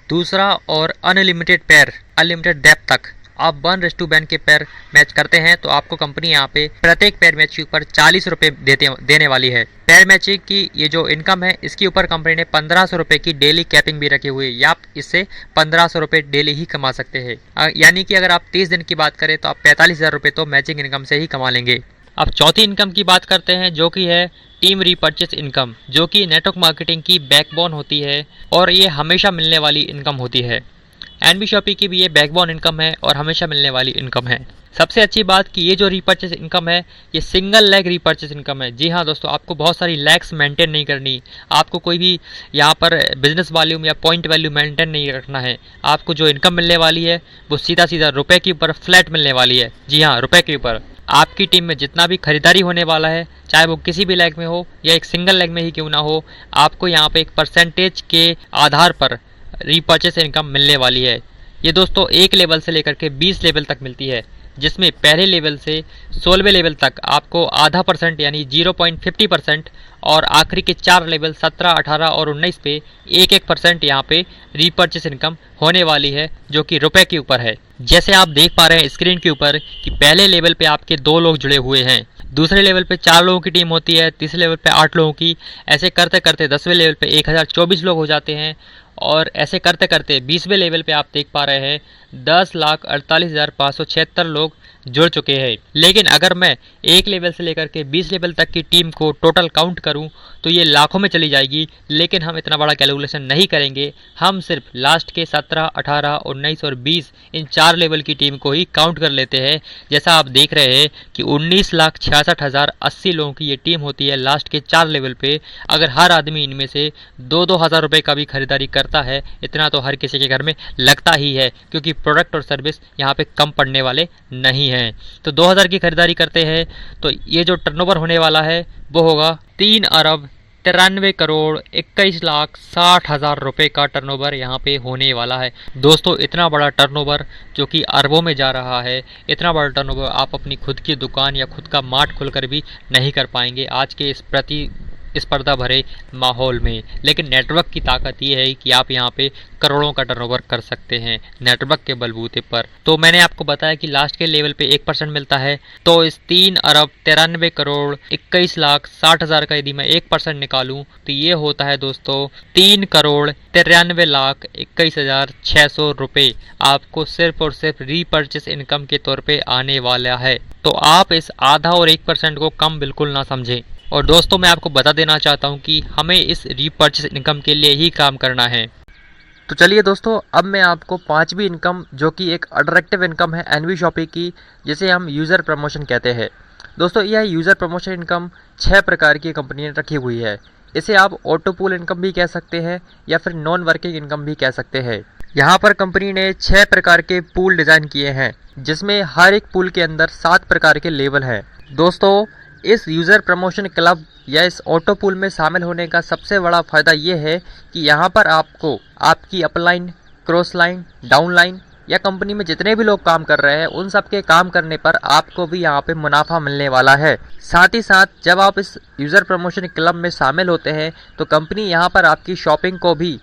दूसरा और अनलिमिटेड पेयर अनलिमिटेड डेप्थ तक आप 1:1 के पेयर मैच करते हैं तो आपको कंपनी यहाँ पे प्रत्येक पेयर मैच के ऊपर 40 रुपये देने वाली है। पेयर मैचिंग की ये जो इनकम है इसके ऊपर कंपनी ने 1500 रुपये की डेली कैपिंग भी रखी हुई है, या आप इससे 1500 रुपये डेली ही कमा सकते हैं। यानी कि अगर आप 30 दिन की बात करें तो आप 45,000 रुपये तो मैचिंग इनकम से ही कमा लेंगे। अब चौथी इनकम की बात करते हैं जो कि है टीम रीपर्चेस इनकम, जो कि नेटवर्क मार्केटिंग की बैकबोन होती है और ये हमेशा मिलने वाली इनकम होती है। एनबी शॉपी की भी ये बैकबोन इनकम है और हमेशा मिलने वाली इनकम है। सबसे अच्छी बात कि ये जो रीपर्चेस इनकम है ये सिंगल लेग रीपर्चेस इनकम है। जी हाँ दोस्तों, आपको बहुत सारी लैग्स मेंटेन नहीं करनी, आपको कोई भी यहाँ पर बिजनेस वॉल्यूम या पॉइंट वैल्यू मेंटेन नहीं रखना है। आपको जो इनकम मिलने वाली है वो सीधा सीधा रुपए के ऊपर फ्लैट मिलने वाली है। जी हाँ, रुपए के ऊपर आपकी टीम में जितना भी खरीदारी होने वाला है, चाहे वो किसी भी लेग में हो या एक सिंगल लेग में ही क्यों ना हो, आपको यहाँ पे एक परसेंटेज के आधार पर रीपर्चेस इनकम मिलने वाली है। ये दोस्तों एक लेवल से लेकर के 20 लेवल तक मिलती है, जिसमें पहले लेवल से 16वें लेवल तक आपको आधा % यानी 0.50% और आखिरी के 4 लेवल 17, 18 और 19 पे 1% यहाँ पे रीपर्चेस इनकम होने वाली है, जो कि रुपए के ऊपर है। जैसे आप देख पा रहे हैं स्क्रीन के ऊपर कि पहले लेवल पे आपके 2 लोग जुड़े हुए हैं, दूसरे लेवल पे 4 लोगों की टीम होती है, तीसरे लेवल पे 8 लोगों की, ऐसे करते करते 10वें लेवल पे 1024 लोग हो जाते हैं और ऐसे करते करते 20वें लेवल पे आप देख पा रहे हैं 10,48,576 लोग जुड़ चुके हैं। लेकिन अगर मैं एक लेवल से लेकर के 20 लेवल तक की टीम को टोटल काउंट करूं तो ये लाखों में चली जाएगी, लेकिन हम इतना बड़ा कैलकुलेशन नहीं करेंगे। हम सिर्फ लास्ट के 17, 18, 19 और 20 इन 4 लेवल की टीम को ही काउंट कर लेते हैं। जैसा आप देख रहे हैं कि 19,66,080 लोगों की ये टीम होती है लास्ट के 4 लेवल पे। अगर हर आदमी इनमें से 2-2 हज़ार रुपये का भी खरीदारी करता है, इतना तो हर किसी के घर में लगता ही है, क्योंकि प्रोडक्ट और सर्विस यहाँ पे कम पड़ने वाले नहीं हैं। तो 2000 की खरीदारी करते हैं तो ये जो टर्नओवर होने वाला है वो होगा 3,93,21,60,000 रुपये का टर्नओवर यहाँ पे होने वाला है। दोस्तों इतना बड़ा टर्नओवर जो कि अरबों में जा रहा है, इतना बड़ा टर्नओवर आप अपनी खुद की दुकान या खुद का मार्ट खोलकर भी नहीं कर पाएंगे आज के इस स्पर्धा भरे माहौल में। लेकिन नेटवर्क की ताकत ये है कि आप यहाँ पे करोड़ों का टर्नओवर कर सकते हैं नेटवर्क के बलबूते पर। तो मैंने आपको बताया कि लास्ट के लेवल पे 1% मिलता है, तो इस 3,93,21,60,000 का यदि मैं 1% निकालूं तो ये होता है दोस्तों 3,93,21,600 रुपये आपको सिर्फ और सिर्फ रीपर्चेस इनकम के तौर पे आने वाला है। तो आप इस आधा और 1% को कम बिल्कुल ना समझें। और दोस्तों मैं आपको बता देना चाहता हूं कि हमें इस रीपर्चेस इनकम के लिए ही काम करना है। तो चलिए दोस्तों, अब मैं आपको 5वीं इनकम जो कि एक अट्रैक्टिव इनकम है एनवी शॉपी की, जिसे हम यूज़र प्रमोशन कहते हैं। दोस्तों यह यूज़र प्रमोशन इनकम 6 प्रकार की कंपनी ने रखी हुई है। इसे आप ऑटो पूल इनकम भी कह सकते हैं या फिर नॉन वर्किंग इनकम भी कह सकते हैं। यहाँ पर कंपनी ने 6 प्रकार के पूल डिज़ाइन किए हैं, जिसमें हर एक पूल के अंदर 7 प्रकार के लेवल हैं। दोस्तों इस यूज़र प्रमोशन क्लब या इस ऑटो पूल में शामिल होने का सबसे बड़ा फ़ायदा ये है कि यहाँ पर आपको आपकी upline, cross line, down line या कंपनी में जितने भी लोग काम कर रहे हैं उन सब के काम करने पर आपको भी यहाँ पे मुनाफा मिलने वाला है। साथ ही साथ जब आप इस यूज़र प्रमोशन क्लब में शामिल होते हैं तो कंपनी यहाँ पर आपकी शॉपिंग को भी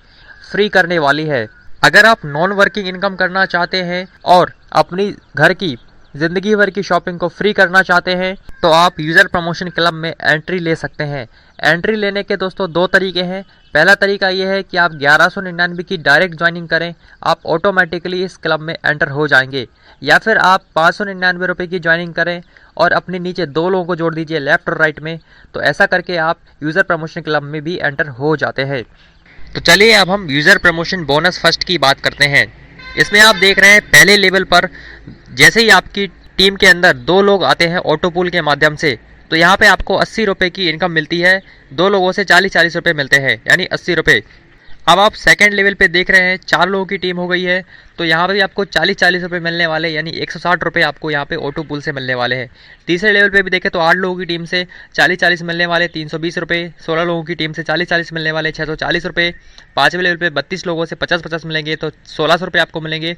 फ्री करने वाली है। अगर आप नॉन वर्किंग इनकम करना चाहते हैं और अपनी घर की ज़िंदगी भर की शॉपिंग को फ्री करना चाहते हैं तो आप यूज़र प्रमोशन क्लब में एंट्री ले सकते हैं। एंट्री लेने के दोस्तों 2 तरीके हैं। पहला तरीका ये है कि आप 1199 की डायरेक्ट ज्वाइनिंग करें, आप ऑटोमेटिकली इस क्लब में एंटर हो जाएंगे। या फिर आप 599 रुपये की ज्वाइनिंग करें और अपने नीचे 2 लोगों को जोड़ दीजिए लेफ़्ट और राइट में, तो ऐसा करके आप यूज़र प्रमोशन क्लब में भी एंटर हो जाते हैं। तो चलिए अब हम यूज़र प्रमोशन बोनस फर्स्ट की बात करते हैं। इसमें आप देख रहे हैं पहले लेवल पर जैसे ही आपकी टीम के अंदर 2 लोग आते हैं ऑटो पूल के माध्यम से, तो यहाँ पे आपको 80 रुपये की इनकम मिलती है। 2 लोगों से 40-40 रुपये मिलते हैं, यानी 80 रुपये। अब आप सेकंड लेवल पे देख रहे हैं 4 लोगों की टीम हो गई है, तो यहाँ पर भी आपको 40-40 रुपये मिलने वाले, यानी 160 रुपये आपको यहाँ पे ऑटो पूल से मिलने वाले हैं। तीसरे लेवल पे भी देखें तो 8 लोगों की टीम से 40-40 मिलने वाले 320 रुपये, 16 लोगों की टीम से 40-40 मिलने वाले 640 रुपये, 5वें लेवल पे 32 लोगों से 50-50 मिलेंगे तो 1600 रुपये आपको मिलेंगे।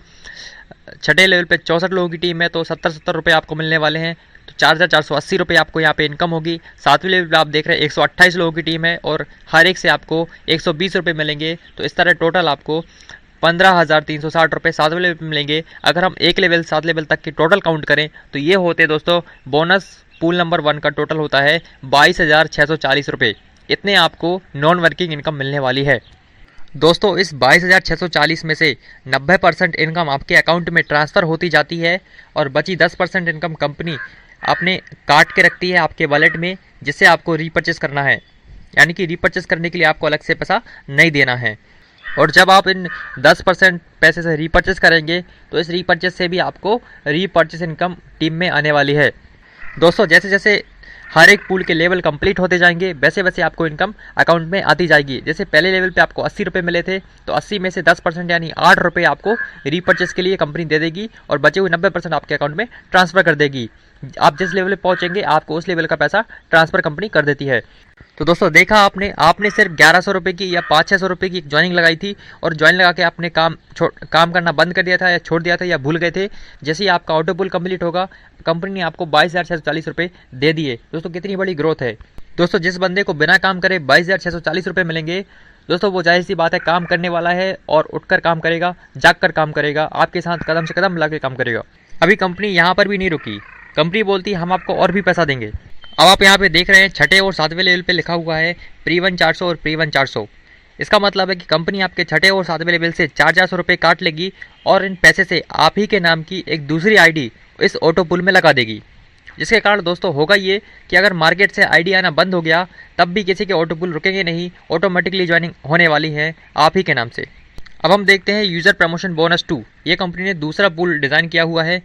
6ठे लेवल पे 64 लोगों की टीम है तो 70-70 रुपये आपको मिलने वाले हैं, तो 4,480 रुपये आपको यहाँ पे इनकम होगी। 7वें लेवल पे आप देख रहे हैं 128 लोगों की टीम है और हर एक से आपको 120 रुपये मिलेंगे, तो इस तरह टोटल आपको 15,360 रुपये 7वें लेवल पे मिलेंगे। अगर हम एक लेवल 7 लेवल तक की टोटल काउंट करें तो ये होते दोस्तों बोनस पूल नंबर 1 का टोटल होता है 22,640 रुपये। इतने आपको नॉन वर्किंग इनकम मिलने वाली है। दोस्तों इस 22,640 में से 90% इनकम आपके अकाउंट में ट्रांसफ़र होती जाती है और बची 10% इनकम कंपनी आपने काट के रखती है आपके वॉलेट में, जिससे आपको रीपर्चेस करना है। यानी कि रीपर्चेस करने के लिए आपको अलग से पैसा नहीं देना है। और जब आप इन 10% पैसे से रीपर्चेस करेंगे तो इस रीपर्चेस से भी आपको रीपर्चेस इनकम टीम में आने वाली है। दोस्तों जैसे जैसे हर एक पूल के लेवल कंप्लीट होते जाएंगे वैसे वैसे आपको इनकम अकाउंट में आती जाएगी। जैसे पहले लेवल पे आपको 80 रुपये मिले थे तो 80 में से 10% यानी 8 रुपये आपको रीपर्चेस के लिए कंपनी दे देगी और बचे हुए 90% आपके अकाउंट में ट्रांसफ़र कर देगी। आप जिस लेवल पे पहुंचेंगे आपको उस लेवल का पैसा ट्रांसफ़र कंपनी कर देती है। तो दोस्तों देखा आपने सिर्फ 1100 रुपये की या 500-600 रुपये की ज्वाइनिंग लगाई थी और ज्वाइन लगा के आपने काम करना बंद कर दिया था या छोड़ दिया था या भूल गए थे। जैसे ही आपका ऑटो पुल कंप्लीट होगा कंपनी ने आपको 22,640 रुपये दे दिए। दोस्तों कितनी बड़ी ग्रोथ है। दोस्तों जिस बंदे को बिना काम करे 22,640 रुपये मिलेंगे दोस्तों वो जाहिर सी बात है काम करने वाला है और उठकर काम करेगा, जाग कर काम करेगा, आपके साथ कदम से कदम मिला के काम करेगा। अभी कंपनी यहाँ पर भी नहीं रुकी। कंपनी बोलती है हम आपको और भी पैसा देंगे। अब आप यहाँ पे देख रहे हैं छठे और 7वें लेवल पे लिखा हुआ है प्री-1 400 और प्री-1 400। इसका मतलब है कि कंपनी आपके छठे और 7वें लेवल से 400 रुपये काट लेगी और इन पैसे से आप ही के नाम की एक दूसरी आईडी इस ऑटो पुल में लगा देगी। जिसके कारण दोस्तों होगा ये कि अगर मार्केट से आईडी आना बंद हो गया तब भी किसी के ऑटो पुल रुकेंगे नहीं, ऑटोमेटिकली ज्वाइनिंग होने वाली है आप ही के नाम से। अब हम देखते हैं यूज़र प्रमोशन बोनस 2। ये कंपनी ने दूसरा पुल डिज़ाइन किया हुआ है।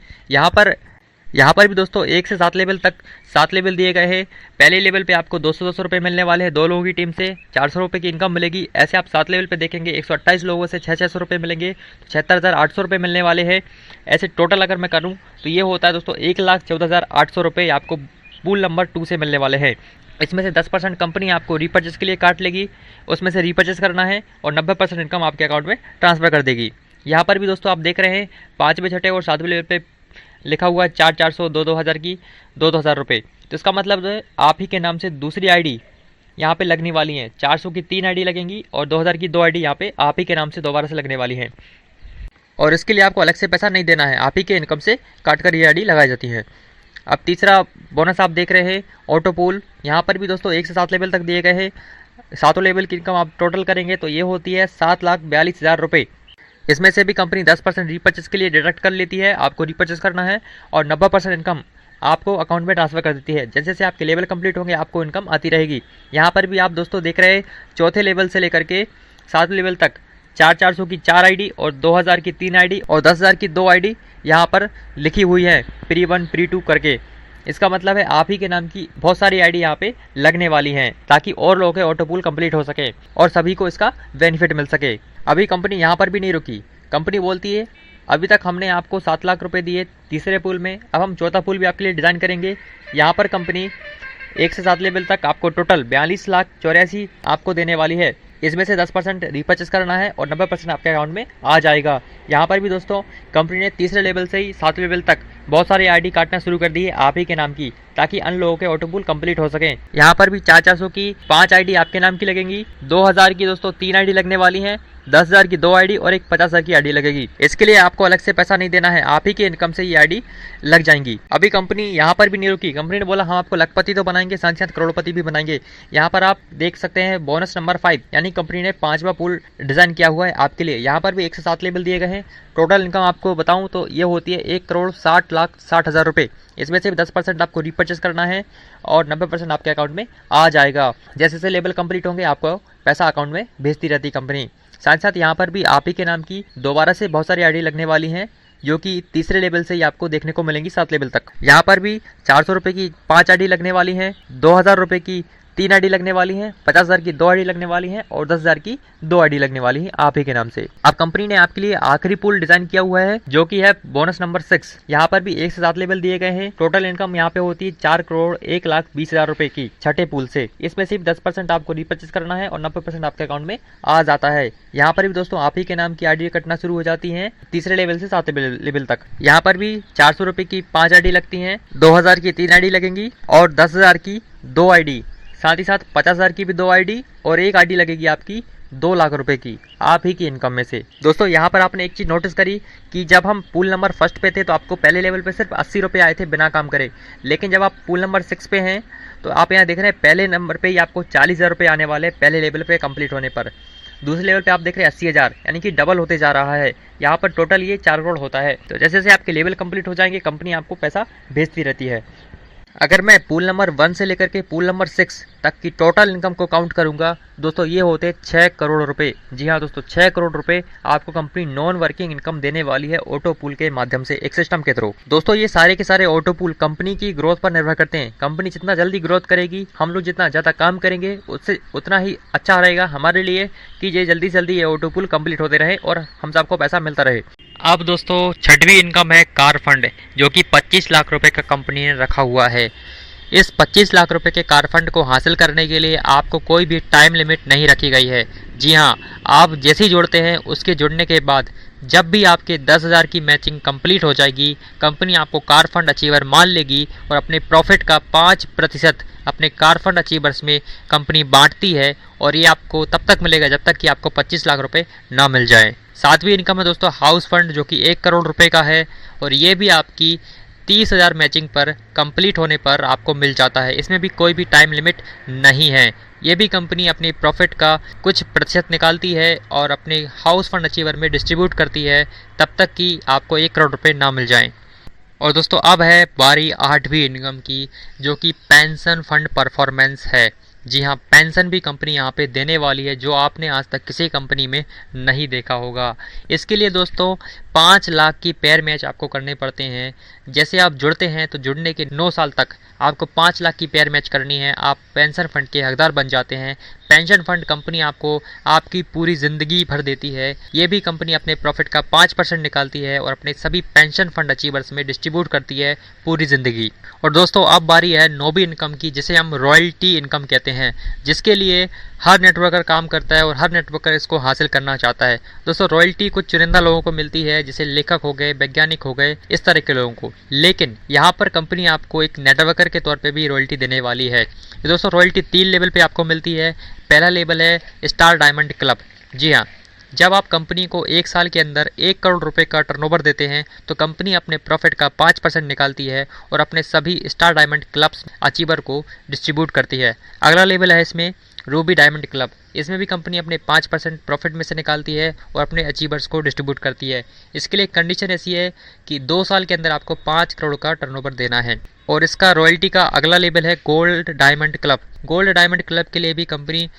यहाँ पर भी दोस्तों 1 से 7 लेवल तक 7 लेवल दिए गए हैं। पहले लेवल पे आपको 200-200 रुपये मिलने वाले हैं 2 लोगों की टीम से, 400 रुपये की इनकम मिलेगी। ऐसे आप 7 लेवल पे देखेंगे 128 लोगों से 600 रुपये मिलेंगे, 76,800 रुपये मिलने वाले हैं। ऐसे टोटल अगर मैं करूँ तो ये होता है दोस्तों 1,14,800 रुपये आपको पूल नंबर 2 से मिलने वाले हैं। इसमें से 10% कंपनी आपको रीपर्चेस के लिए काट लेगी, उसमें से रीपर्चेस करना है और 90% इनकम आपके अकाउंट में ट्रांसफ़र कर देगी। यहाँ पर भी दोस्तों आप देख रहे हैं 5वें, छठे और 7वें लेवल पे लिखा हुआ है 400, 2,000 की 2,000 रुपये। तो इसका मतलब है आप ही के नाम से दूसरी आईडी यहाँ पे लगने वाली हैं। 400 की 3 आईडी लगेंगी और 2,000 की 2 आईडी यहाँ पे आप ही के नाम से दोबारा से लगने वाली हैं। और इसके लिए आपको अलग से पैसा नहीं देना है, आप ही के इनकम से काट कर ये आईडी लगाई जाती है। अब तीसरा बोनस आप देख रहे हैं ऑटो पूल। यहाँ पर भी दोस्तों 1 से 7 लेवल तक दिए गए हैं। 7 लेवल की इनकम आप टोटल करेंगे तो ये होती है 7,42,000 रुपये। इसमें से भी कंपनी 10% रीपर्चेस के लिए डिडक्ट कर लेती है, आपको रीपर्चेस करना है और 90% इनकम आपको अकाउंट में ट्रांसफ़र कर देती है। जैसे जैसे आपके लेवल कंप्लीट होंगे आपको इनकम आती रहेगी। यहाँ पर भी आप दोस्तों देख रहे हैं चौथे लेवल से लेकर के 7 लेवल तक 400 की 4 आईडी और 2,000 की 3 आईडी और 10,000 की 2 आईडी यहाँ पर लिखी हुई है प्री-1 प्री-2 करके। इसका मतलब है आप ही के नाम की बहुत सारी आईडी यहाँ पे लगने वाली हैं ताकि और लोगों के ऑटो पूल कंप्लीट हो सके और सभी को इसका बेनिफिट मिल सके। अभी कंपनी यहाँ पर भी नहीं रुकी। कंपनी बोलती है अभी तक हमने आपको 7 लाख रुपए दिए तीसरे पूल में, अब हम चौथा पूल भी आपके लिए डिज़ाइन करेंगे। यहाँ पर कंपनी 1 से 7 लेवल तक आपको टोटल 42,84,00,000 आपको देने वाली है। इसमें से 10% रीपर्चेस करना है और 90% आपके अकाउंट में आ जाएगा। यहाँ पर भी दोस्तों कंपनी ने तीसरे लेवल से ही 7 लेवल तक बहुत सारी आईडी काटना शुरू कर दी है आप ही के नाम की, ताकि अन्य लोगों के ऑटो पूल कंप्लीट हो सके। यहाँ पर भी 400 की 5 आईडी आपके नाम की लगेंगी, 2,000 की दोस्तों 3 आईडी लगने वाली हैं, 10,000 की 2 आईडी और एक 50,000 की आईडी लगेगी। इसके लिए आपको अलग से पैसा नहीं देना है, आप ही की इनकम से ये आईडी लग जाएंगी। अभी कंपनी यहाँ पर भी नहीं रुकी। कंपनी ने बोला हम आपको लखपति तो बनाएंगे, साथ साथ करोड़पति भी बनाएंगे। यहाँ पर आप देख सकते हैं बोनस नंबर 5 यानी कंपनी ने 5वां पूल डिजाइन किया हुआ है आपके लिए। यहाँ पर भी 1 से 7 लेवल दिए गए हैं। टोटल इनकम आपको बताऊं तो ये होती है 1,60,60,000 रुपये। इसमें से 10% आपको रीपर्चेस करना है और 90% आपके अकाउंट में आ जाएगा। जैसे जैसे लेवल कंप्लीट होंगे आपको पैसा अकाउंट में भेजती रहती कंपनी। साथ साथ यहाँ पर भी आप ही के नाम की दोबारा से बहुत सारी आईडी लगने वाली हैं, जो कि तीसरे लेवल से ही आपको देखने को मिलेंगी 7 लेवल तक। यहाँ पर भी 400 रुपये की 5 आईडी लगने वाली हैं, 2,000 रुपये की 3 आईडी लगने वाली हैं, 50,000 की 2 आईडी लगने वाली हैं और 10,000 की 2 आईडी लगने वाली है आप ही के नाम से। अब कंपनी ने आपके लिए आखिरी पूल डिजाइन किया हुआ है जो कि है बोनस नंबर 6। यहाँ पर भी 1 से 7 लेवल दिए गए हैं। टोटल इनकम यहाँ पे होती है 4,01,20,000 रुपए की छठे पूल से। इसमें सिर्फ 10% आपको रीपर्चेस करना है और 90% आपके अकाउंट में आ जाता है। यहाँ पर भी दोस्तों आप ही के नाम की आईडी कटना शुरू हो जाती है तीसरे लेवल से 7 लेवल तक। यहाँ पर भी 400 रुपए की 5 आईडी लगती है, 2,000 की 3 आईडी लगेंगी और 10,000 की 2 आईडी, साथ ही साथ 50,000 की भी 2 आईडी और एक आईडी लगेगी आपकी 2 लाख रुपए की आप ही की इनकम में से। दोस्तों यहाँ पर आपने एक चीज़ नोटिस करी कि जब हम पूल नंबर फर्स्ट पे थे तो आपको पहले लेवल पे सिर्फ 80 रुपये आए थे बिना काम करे, लेकिन जब आप पूल नंबर 6 पे हैं तो आप यहाँ देख रहे हैं पहले नंबर पे ही आपको 40,000 रुपये आने वाले पहले लेवल पे कंप्लीट होने पर। दूसरे लेवल पे आप देख रहे हैं 80,000, यानी कि डबल होते जा रहा है। यहाँ पर टोटल ये 4 करोड़ होता है। तो जैसे जैसे आपके लेवल कंप्लीट हो जाएंगे कंपनी आपको पैसा भेजती रहती है। अगर मैं पूल नंबर 1 से लेकर के पूल नंबर 6 तक की टोटल इनकम को काउंट करूंगा दोस्तों, ये होते 6 करोड़ रुपए। जी हाँ दोस्तों, 6 करोड़ रुपए आपको कंपनी नॉन वर्किंग इनकम देने वाली है ऑटो पूल के माध्यम से, एक सिस्टम के थ्रू। दोस्तों ये सारे के सारे ऑटो पूल कंपनी की ग्रोथ पर निर्भर करते हैं। कंपनी जितना जल्दी ग्रोथ करेगी, हम लोग जितना ज़्यादा काम करेंगे, उससे उतना ही अच्छा रहेगा हमारे लिए कि ये जल्दी जल्दी ये ऑटो पूल कंप्लीट होते रहे और हम सबको पैसा मिलता रहे। अब दोस्तों छठवीं इनकम है कार फंड, जो कि 25 लाख रुपए का कंपनी ने रखा हुआ है। इस 25 लाख रुपए के कार फंड को हासिल करने के लिए आपको कोई भी टाइम लिमिट नहीं रखी गई है। जी हाँ, आप जैसे ही जुड़ते हैं उसके जुड़ने के बाद जब भी आपके 10,000 की मैचिंग कंप्लीट हो जाएगी, कंपनी आपको कार फंड अचीवर मान लेगी और अपने प्रॉफिट का 5% अपने कार फंड अचीवर्स में कंपनी बांटती है, और ये आपको तब तक मिलेगा जब तक कि आपको 25 लाख रुपए ना मिल जाए। सातवीं इनकम है दोस्तों हाउस फंड, जो कि 1 करोड़ रुपए का है, और ये भी आपकी 30,000 मैचिंग पर कंप्लीट होने पर आपको मिल जाता है। इसमें भी कोई भी टाइम लिमिट नहीं है। ये भी कंपनी अपनी प्रॉफिट का कुछ प्रतिशत निकालती है और अपने हाउस फंड अचीवर में डिस्ट्रीब्यूट करती है तब तक कि आपको 1 करोड़ रुपए ना मिल जाएं। और दोस्तों अब है बारी 8वीं इनकम की, जो कि पेंशन फंड परफॉर्मेंस है। जी हाँ, पेंशन भी कंपनी यहाँ पे देने वाली है, जो आपने आज तक किसी कंपनी में नहीं देखा होगा। इसके लिए दोस्तों 5 लाख की पेयर मैच आपको करने पड़ते हैं। जैसे आप जुड़ते हैं तो जुड़ने के 9 साल तक आपको 5 लाख की पेयर मैच करनी है, आप पेंशन फंड के हकदार बन जाते हैं। पेंशन फंड कंपनी आपको आपकी पूरी ज़िंदगी भर देती है। ये भी कंपनी अपने प्रॉफिट का 5% निकालती है और अपने सभी पेंशन फंड अचीवर्स में डिस्ट्रीब्यूट करती है पूरी ज़िंदगी। और दोस्तों अब बारी है 9वीं इनकम की, जिसे हम रॉयल्टी इनकम कहते हैं, जिसके लिए हर नेटवर्कर काम करता है और हर नेटवर्कर इसको हासिल करना चाहता है। दोस्तों रॉयल्टी कुछ चुनिंदा लोगों को मिलती है, जैसे लेखक हो गए, वैज्ञानिक हो गए, इस तरह के लोगों को। लेकिन यहाँ पर कंपनी आपको एक नेटवर्कर के तौर पे भी रॉयल्टी देने वाली है। दोस्तों रॉयल्टी 3 लेवल पे आपको मिलती है। पहला लेवल है स्टार डायमंड क्लब। जी हाँ, जब आप कंपनी को 1 साल के अंदर 1 करोड़ रुपए का टर्नओवर देते हैं तो कंपनी अपने प्रॉफिट का 5% निकालती है और अपने सभी स्टार डायमंड क्लब्स अचीवर को डिस्ट्रीब्यूट करती है। अगला लेवल है इसमें रूबी डायमंड क्लब। इसमें भी कंपनी अपने 5% प्रॉफिट में से निकालती है और अपने अचीवर्स को डिस्ट्रीब्यूट करती है। इसके लिए कंडीशन ऐसी है कि 2 साल के अंदर आपको 5 करोड़ का टर्नओवर देना है। और इसका रॉयल्टी का अगला लेवल है gold diamond club. Gold diamond club के लिए भी कंपनी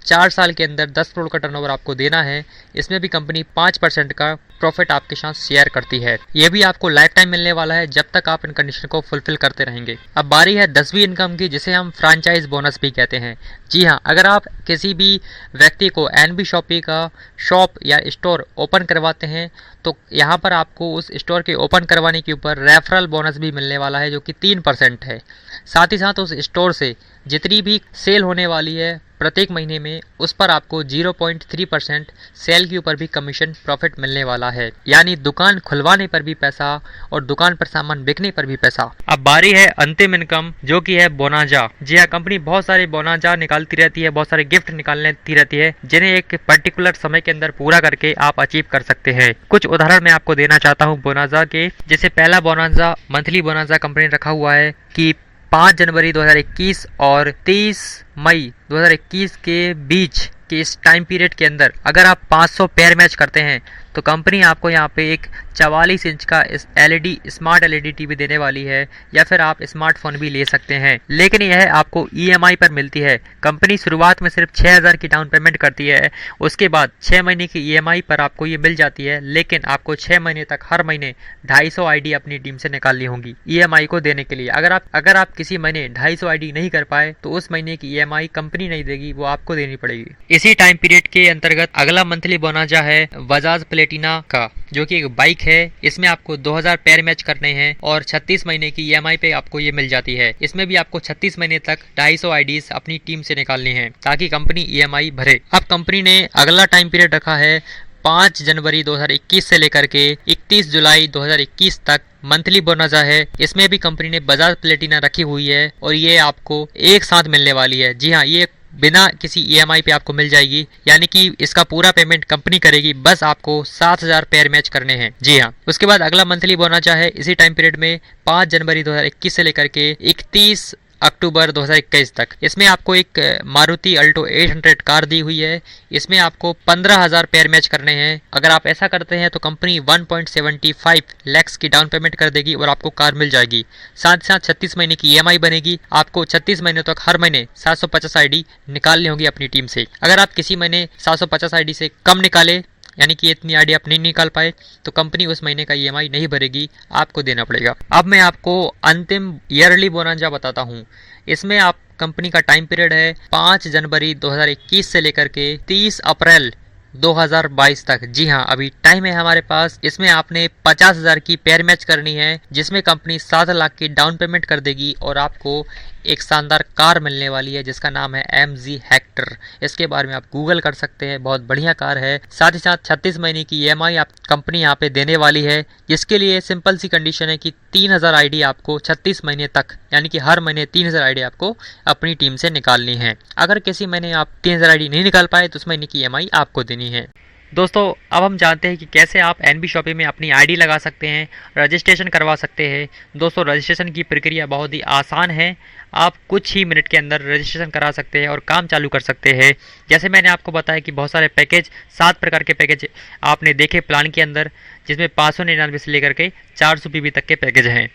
4 साल के अंदर 10 करोड़ का टर्नओवर आपको देना है। इसमें भी कंपनी 5% का प्रॉफिट आपके साथ शेयर करती है। ये भी आपको लाइफ टाइम मिलने वाला है जब तक आप इन कंडीशन को फुलफिल करते रहेंगे। अब बारी है 10वीं इनकम की, जिसे हम फ्रैंचाइज बोनस भी कहते हैं। जी हाँ, अगर आप किसी भी व्यक्ति को एनबी शॉपी का शॉप या स्टोर ओपन करवाते हैं तो यहाँ पर आपको उस स्टोर के ओपन करवाने के ऊपर रेफरल बोनस भी मिलने वाला है, जो कि 3% है। साथ ही साथ उस स्टोर से जितनी भी सेल होने वाली है प्रत्येक महीने में, उस पर आपको 0.3% सेल के ऊपर भी कमीशन प्रॉफिट मिलने वाला है। यानी दुकान खुलवाने पर भी पैसा और दुकान पर सामान बिकने पर भी पैसा। अब बारी है अंतिम इनकम, जो कि है बोनाजा। जी हाँ, कंपनी बहुत सारे बोनाजा निकालती रहती है, बहुत सारे गिफ्ट निकालती रहती है, जिन्हें एक पर्टिकुलर समय के अंदर पूरा करके आप अचीव कर सकते हैं। कुछ उदाहरण मैं आपको देना चाहता हूँ बोनाजा के। जैसे पहला बोनाजा मंथली बोनाजा कंपनी ने रखा हुआ है कि 5 जनवरी 2021 और 30 मई 2021 के बीच के इस टाइम पीरियड के अंदर अगर आप 500 पेयर मैच करते हैं तो कंपनी आपको यहाँ पे एक 44 इंच का एलईडी स्मार्ट एलईडी टीवी देने वाली है, या फिर आप स्मार्टफोन भी ले सकते हैं। लेकिन यह आपको ईएमआई पर मिलती है। कंपनी शुरुआत में सिर्फ 6,000 की डाउन पेमेंट करती है, उसके बाद 6 महीने की ईएमआई पर आपको ये मिल जाती है। लेकिन आपको 6 महीने तक हर महीने 250 आईडी अपनी टीम से निकालनी होगी ईएमआई को देने के लिए। अगर आप किसी महीने 250 आईडी नहीं कर पाए तो उस महीने की ईएमआई कंपनी नहीं देगी, वो आपको देनी पड़ेगी। इसी टाइम पीरियड के अंतर्गत अगला मंथली बोनाजा है बजाज प्लेटिना का, जो कि एक बाइक है। इसमें आपको 2000 पेयर मैच करने हैं और 36 महीने की ईएमआई पे आपको ये मिल जाती है। इसमें भी आपको 36 महीने तक 250 आईडीज अपनी टीम से निकालनी है ताकि कंपनी ईएमआई भरे। अब कंपनी ने अगला टाइम पीरियड रखा है 5 जनवरी 2021 से लेकर के 31 जुलाई 2021 तक मंथली बोनाजा है। इसमें भी कंपनी ने बजाज प्लेटिना रखी हुई है और ये आपको एक साथ मिलने वाली है। जी हाँ, ये बिना किसी ईएमआई पे आपको मिल जाएगी, यानी कि इसका पूरा पेमेंट कंपनी करेगी, बस आपको 7,000 पेयर मैच करने हैं। जी हाँ। उसके बाद अगला मंथली बोनस है इसी टाइम पीरियड में 5 जनवरी 2021 से लेकर के 31 अक्टूबर 2021 तक। इसमें आपको एक मारुति अल्टो 800 कार दी हुई है। इसमें आपको 15,000 पेयर मैच करने हैं। अगर आप ऐसा करते हैं तो कंपनी 1.75 लाख की डाउन पेमेंट कर देगी और आपको कार मिल जाएगी। साथ ही साथ 36 महीने की ईएमआई बनेगी। आपको 36 महीने तक हर महीने 750 आईडी निकालनी होगी अपनी टीम से। अगर आप किसी महीने 750 आईडी से कम निकाले, यानी कि इतनी आईडी आप नहीं निकाल पाए, तो कंपनी उस महीने का ईएमआई नहीं भरेगी, आपको देना पड़ेगा। अब मैं आपको अंतिम ईयरली बोनस बताता हूँ। इसमें आप कंपनी का टाइम पीरियड है 5 जनवरी 2021 से लेकर के 30 अप्रैल 2022 तक। जी हाँ, अभी टाइम है हमारे पास। इसमें आपने 50,000 की पेयर मैच करनी है, जिसमें कंपनी 7 लाख की डाउन पेमेंट कर देगी और आपको एक शानदार कार मिलने वाली है जिसका नाम है MG हेक्टर। इसके बारे में आप गूगल कर सकते हैं, बहुत बढ़िया कार है। साथ ही साथ 36 महीने की ईएमआई आप कंपनी यहाँ पे देने वाली है, जिसके लिए सिंपल सी कंडीशन है कि 3,000 आईडी आपको 36 महीने तक, यानी कि हर महीने 3,000 आईडी आपको अपनी टीम से निकालनी है। अगर किसी महीने आप 3,000 आईडी नहीं निकाल पाए तो उस महीने की ईएमआई आपको देनी है। दोस्तों, अब हम जानते हैं कि कैसे आप एनबी शॉपी में अपनी आईडी लगा सकते हैं, रजिस्ट्रेशन करवा सकते हैं। दोस्तों, रजिस्ट्रेशन की प्रक्रिया बहुत ही आसान है। आप कुछ ही मिनट के अंदर रजिस्ट्रेशन करा सकते हैं और काम चालू कर सकते हैं। जैसे मैंने आपको बताया कि बहुत सारे पैकेज, 7 प्रकार के पैकेज आपने देखे प्लान के अंदर, जिसमें 599 से लेकर के 400 पीबी तक के पैकेज हैं।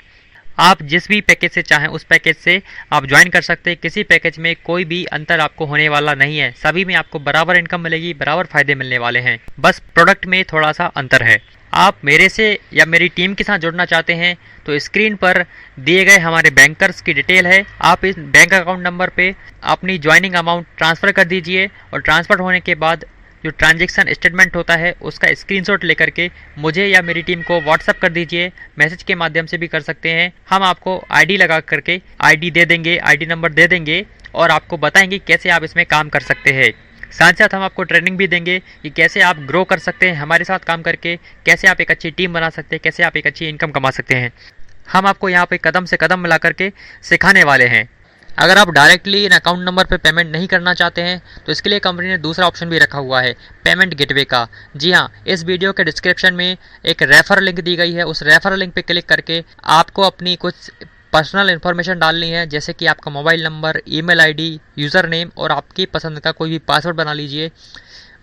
आप जिस भी पैकेज से चाहें उस पैकेज से आप ज्वाइन कर सकते हैं। किसी पैकेज में कोई भी अंतर आपको होने वाला नहीं है। सभी में आपको बराबर इनकम मिलेगी, बराबर फायदे मिलने वाले हैं। बस प्रोडक्ट में थोड़ा सा अंतर है। आप मेरे से या मेरी टीम के साथ जुड़ना चाहते हैं तो स्क्रीन पर दिए गए हमारे बैंकर्स की डिटेल है। आप इस बैंक अकाउंट नंबर पे अपनी ज्वाइनिंग अमाउंट ट्रांसफ़र कर दीजिए और ट्रांसफ़र होने के बाद जो ट्रांजैक्शन स्टेटमेंट होता है उसका स्क्रीनशॉट लेकर के मुझे या मेरी टीम को व्हाट्सअप कर दीजिए। मैसेज के माध्यम से भी कर सकते हैं। हम आपको आईडी लगा करके आईडी दे देंगे, आईडी नंबर दे देंगे और आपको बताएंगे कैसे आप इसमें काम कर सकते हैं। साथ साथ हम आपको ट्रेनिंग भी देंगे कि कैसे आप ग्रो कर सकते हैं हमारे साथ काम करके, कैसे आप एक अच्छी टीम बना सकते हैं, कैसे आप एक अच्छी इनकम कमा सकते हैं। हम आपको यहाँ पे कदम से कदम मिला करके सिखाने वाले हैं। अगर आप डायरेक्टली इन अकाउंट नंबर पे पेमेंट नहीं करना चाहते हैं तो इसके लिए कंपनी ने दूसरा ऑप्शन भी रखा हुआ है, पेमेंट गेटवे का। जी हाँ, इस वीडियो के डिस्क्रिप्शन में एक रेफर लिंक दी गई है। उस रेफर लिंक पे क्लिक करके आपको अपनी कुछ पर्सनल इन्फॉर्मेशन डालनी है, जैसे कि आपका mobile number, email ID, user name और आपकी पसंद का कोई भी पासवर्ड बना लीजिए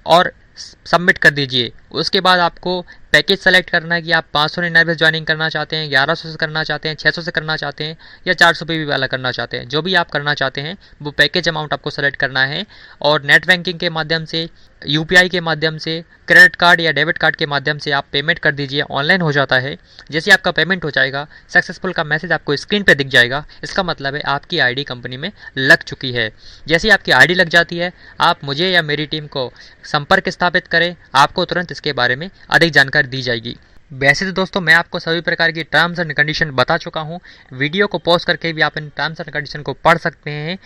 और सबमिट कर दीजिए। उसके बाद आपको पैकेज सेलेक्ट करना है कि आप 599 से ज्वाइनिंग करना चाहते हैं, 1100 से करना चाहते हैं, 600 से करना चाहते हैं या 400 पे भी वाला करना चाहते हैं। जो भी आप करना चाहते हैं वो पैकेज अमाउंट आपको सेलेक्ट करना है और नेट बैंकिंग के माध्यम से, यूपीआई के माध्यम से, क्रेडिट कार्ड या डेबिट कार्ड के माध्यम से आप पेमेंट कर दीजिए। ऑनलाइन हो जाता है। जैसे आपका पेमेंट हो जाएगा, सक्सेसफुल का मैसेज आपको स्क्रीन पे दिख जाएगा। इसका मतलब है आपकी आईडी कंपनी में लग चुकी है। जैसे आपकी आईडी लग जाती है, आप मुझे या मेरी टीम को संपर्क स्थापित करें, आपको तुरंत इसके बारे में अधिक जानकारी दी जाएगी। वैसे तो दोस्तों, मैं आपको सभी प्रकार की टर्म्स एंड कंडीशन बता चुका हूँ। वीडियो को पॉज करके भी आप इन टर्म्स एंड कंडीशन को पढ़ सकते हैं,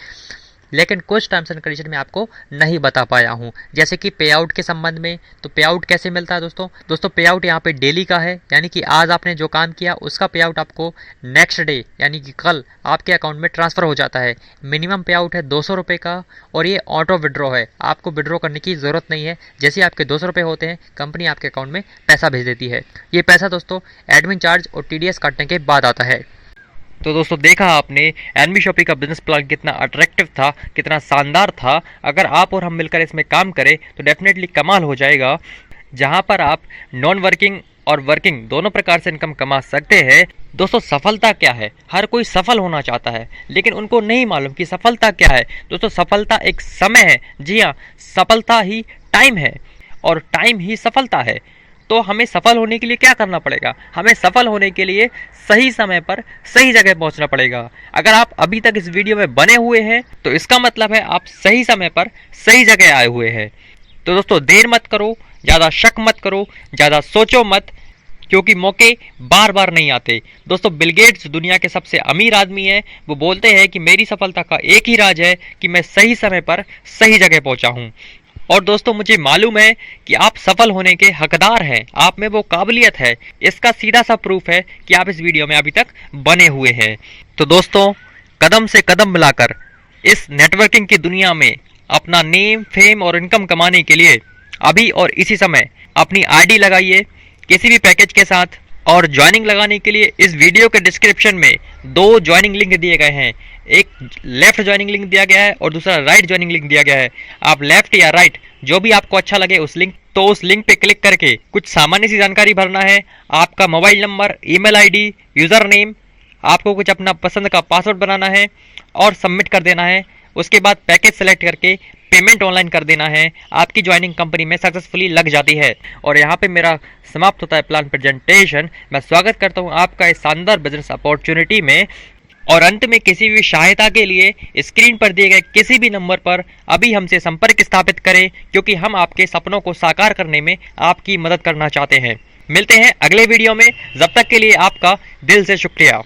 लेकिन कुछ टर्म्स एंड कंडीशन में आपको नहीं बता पाया हूँ। जैसे कि पे आउट के संबंध में, तो पे आउट कैसे मिलता है दोस्तों पे आउट यहाँ पे डेली का है, यानी कि आज आपने जो काम किया उसका पे आउट आपको नेक्स्ट डे यानी कि कल आपके अकाउंट में ट्रांसफ़र हो जाता है। मिनिमम पे आउट है 200 रुपये का और ये ऑटो विड्रॉ है। आपको विड्रॉ करने की ज़रूरत नहीं है। जैसे आपके 200 रुपये होते हैं, कंपनी आपके अकाउंट में पैसा भेज देती है। ये पैसा दोस्तों एडमिन चार्ज और TDS काटने के बाद आता है। तो दोस्तों, देखा आपने एनबी शॉपी का बिजनेस प्लान कितना अट्रैक्टिव था, कितना शानदार था। अगर आप और हम मिलकर इसमें काम करें तो डेफिनेटली कमाल हो जाएगा। जहां पर आप नॉन वर्किंग और वर्किंग दोनों प्रकार से इनकम कमा सकते हैं। दोस्तों, सफलता क्या है? हर कोई सफल होना चाहता है, लेकिन उनको नहीं मालूम कि सफलता क्या है। दोस्तों, सफलता एक समय है। जी हाँ, सफलता ही टाइम है और टाइम ही सफलता है। तो हमें सफल होने के लिए क्या करना पड़ेगा? हमें सफल होने के लिए सही समय पर सही जगह पहुंचना पड़ेगा। अगर आप अभी तक इस वीडियो में बने हुए हैं तो इसका मतलब है आप सही समय पर सही जगह आए हुए हैं। तो दोस्तों, देर मत करो, ज़्यादा शक मत करो, ज़्यादा सोचो मत, क्योंकि मौके बार बार नहीं आते। दोस्तों, बिल गेट्स दुनिया के सबसे अमीर आदमी है। वो बोलते हैं कि मेरी सफलता का एक ही राज है कि मैं सही समय पर सही जगह पहुंचा हूं। और दोस्तों, मुझे मालूम है कि आप सफल होने के हकदार हैं, आप में वो काबिलियत है। इसका सीधा सा प्रूफ है कि आप इस वीडियो में अभी तक बने हुए हैं। तो दोस्तों, कदम से कदम मिलाकर इस नेटवर्किंग की दुनिया में अपना नेम, फेम और इनकम कमाने के लिए अभी और इसी समय अपनी आईडी लगाइए किसी भी पैकेज के साथ। और ज्वाइनिंग लगाने के लिए इस वीडियो के डिस्क्रिप्शन में 2 ज्वाइनिंग लिंक दिए गए हैं। एक लेफ्ट ज्वाइनिंग लिंक दिया गया है और दूसरा राइट ज्वाइनिंग लिंक दिया गया है। आप लेफ्ट या राइट जो भी आपको अच्छा लगे उस लिंक पे क्लिक करके कुछ सामान्य सी जानकारी भरना है। आपका mobile number, email ID, user name, आपको कुछ अपना पसंद का पासवर्ड बनाना है और सबमिट कर देना है। उसके बाद पैकेज सेलेक्ट करके पेमेंट ऑनलाइन कर देना है। आपकी ज्वाइनिंग कंपनी में सक्सेसफुली लग जाती है। और यहाँ पे मेरा समाप्त होता है प्लान प्रेजेंटेशन। मैं स्वागत करता हूँ आपका इस शानदार बिजनेस अपॉर्चुनिटी में। और अंत में किसी भी सहायता के लिए स्क्रीन पर दिए गए किसी भी नंबर पर अभी हमसे संपर्क स्थापित करें, क्योंकि हम आपके सपनों को साकार करने में आपकी मदद करना चाहते हैं। मिलते हैं अगले वीडियो में। जब तक के लिए आपका दिल से शुक्रिया।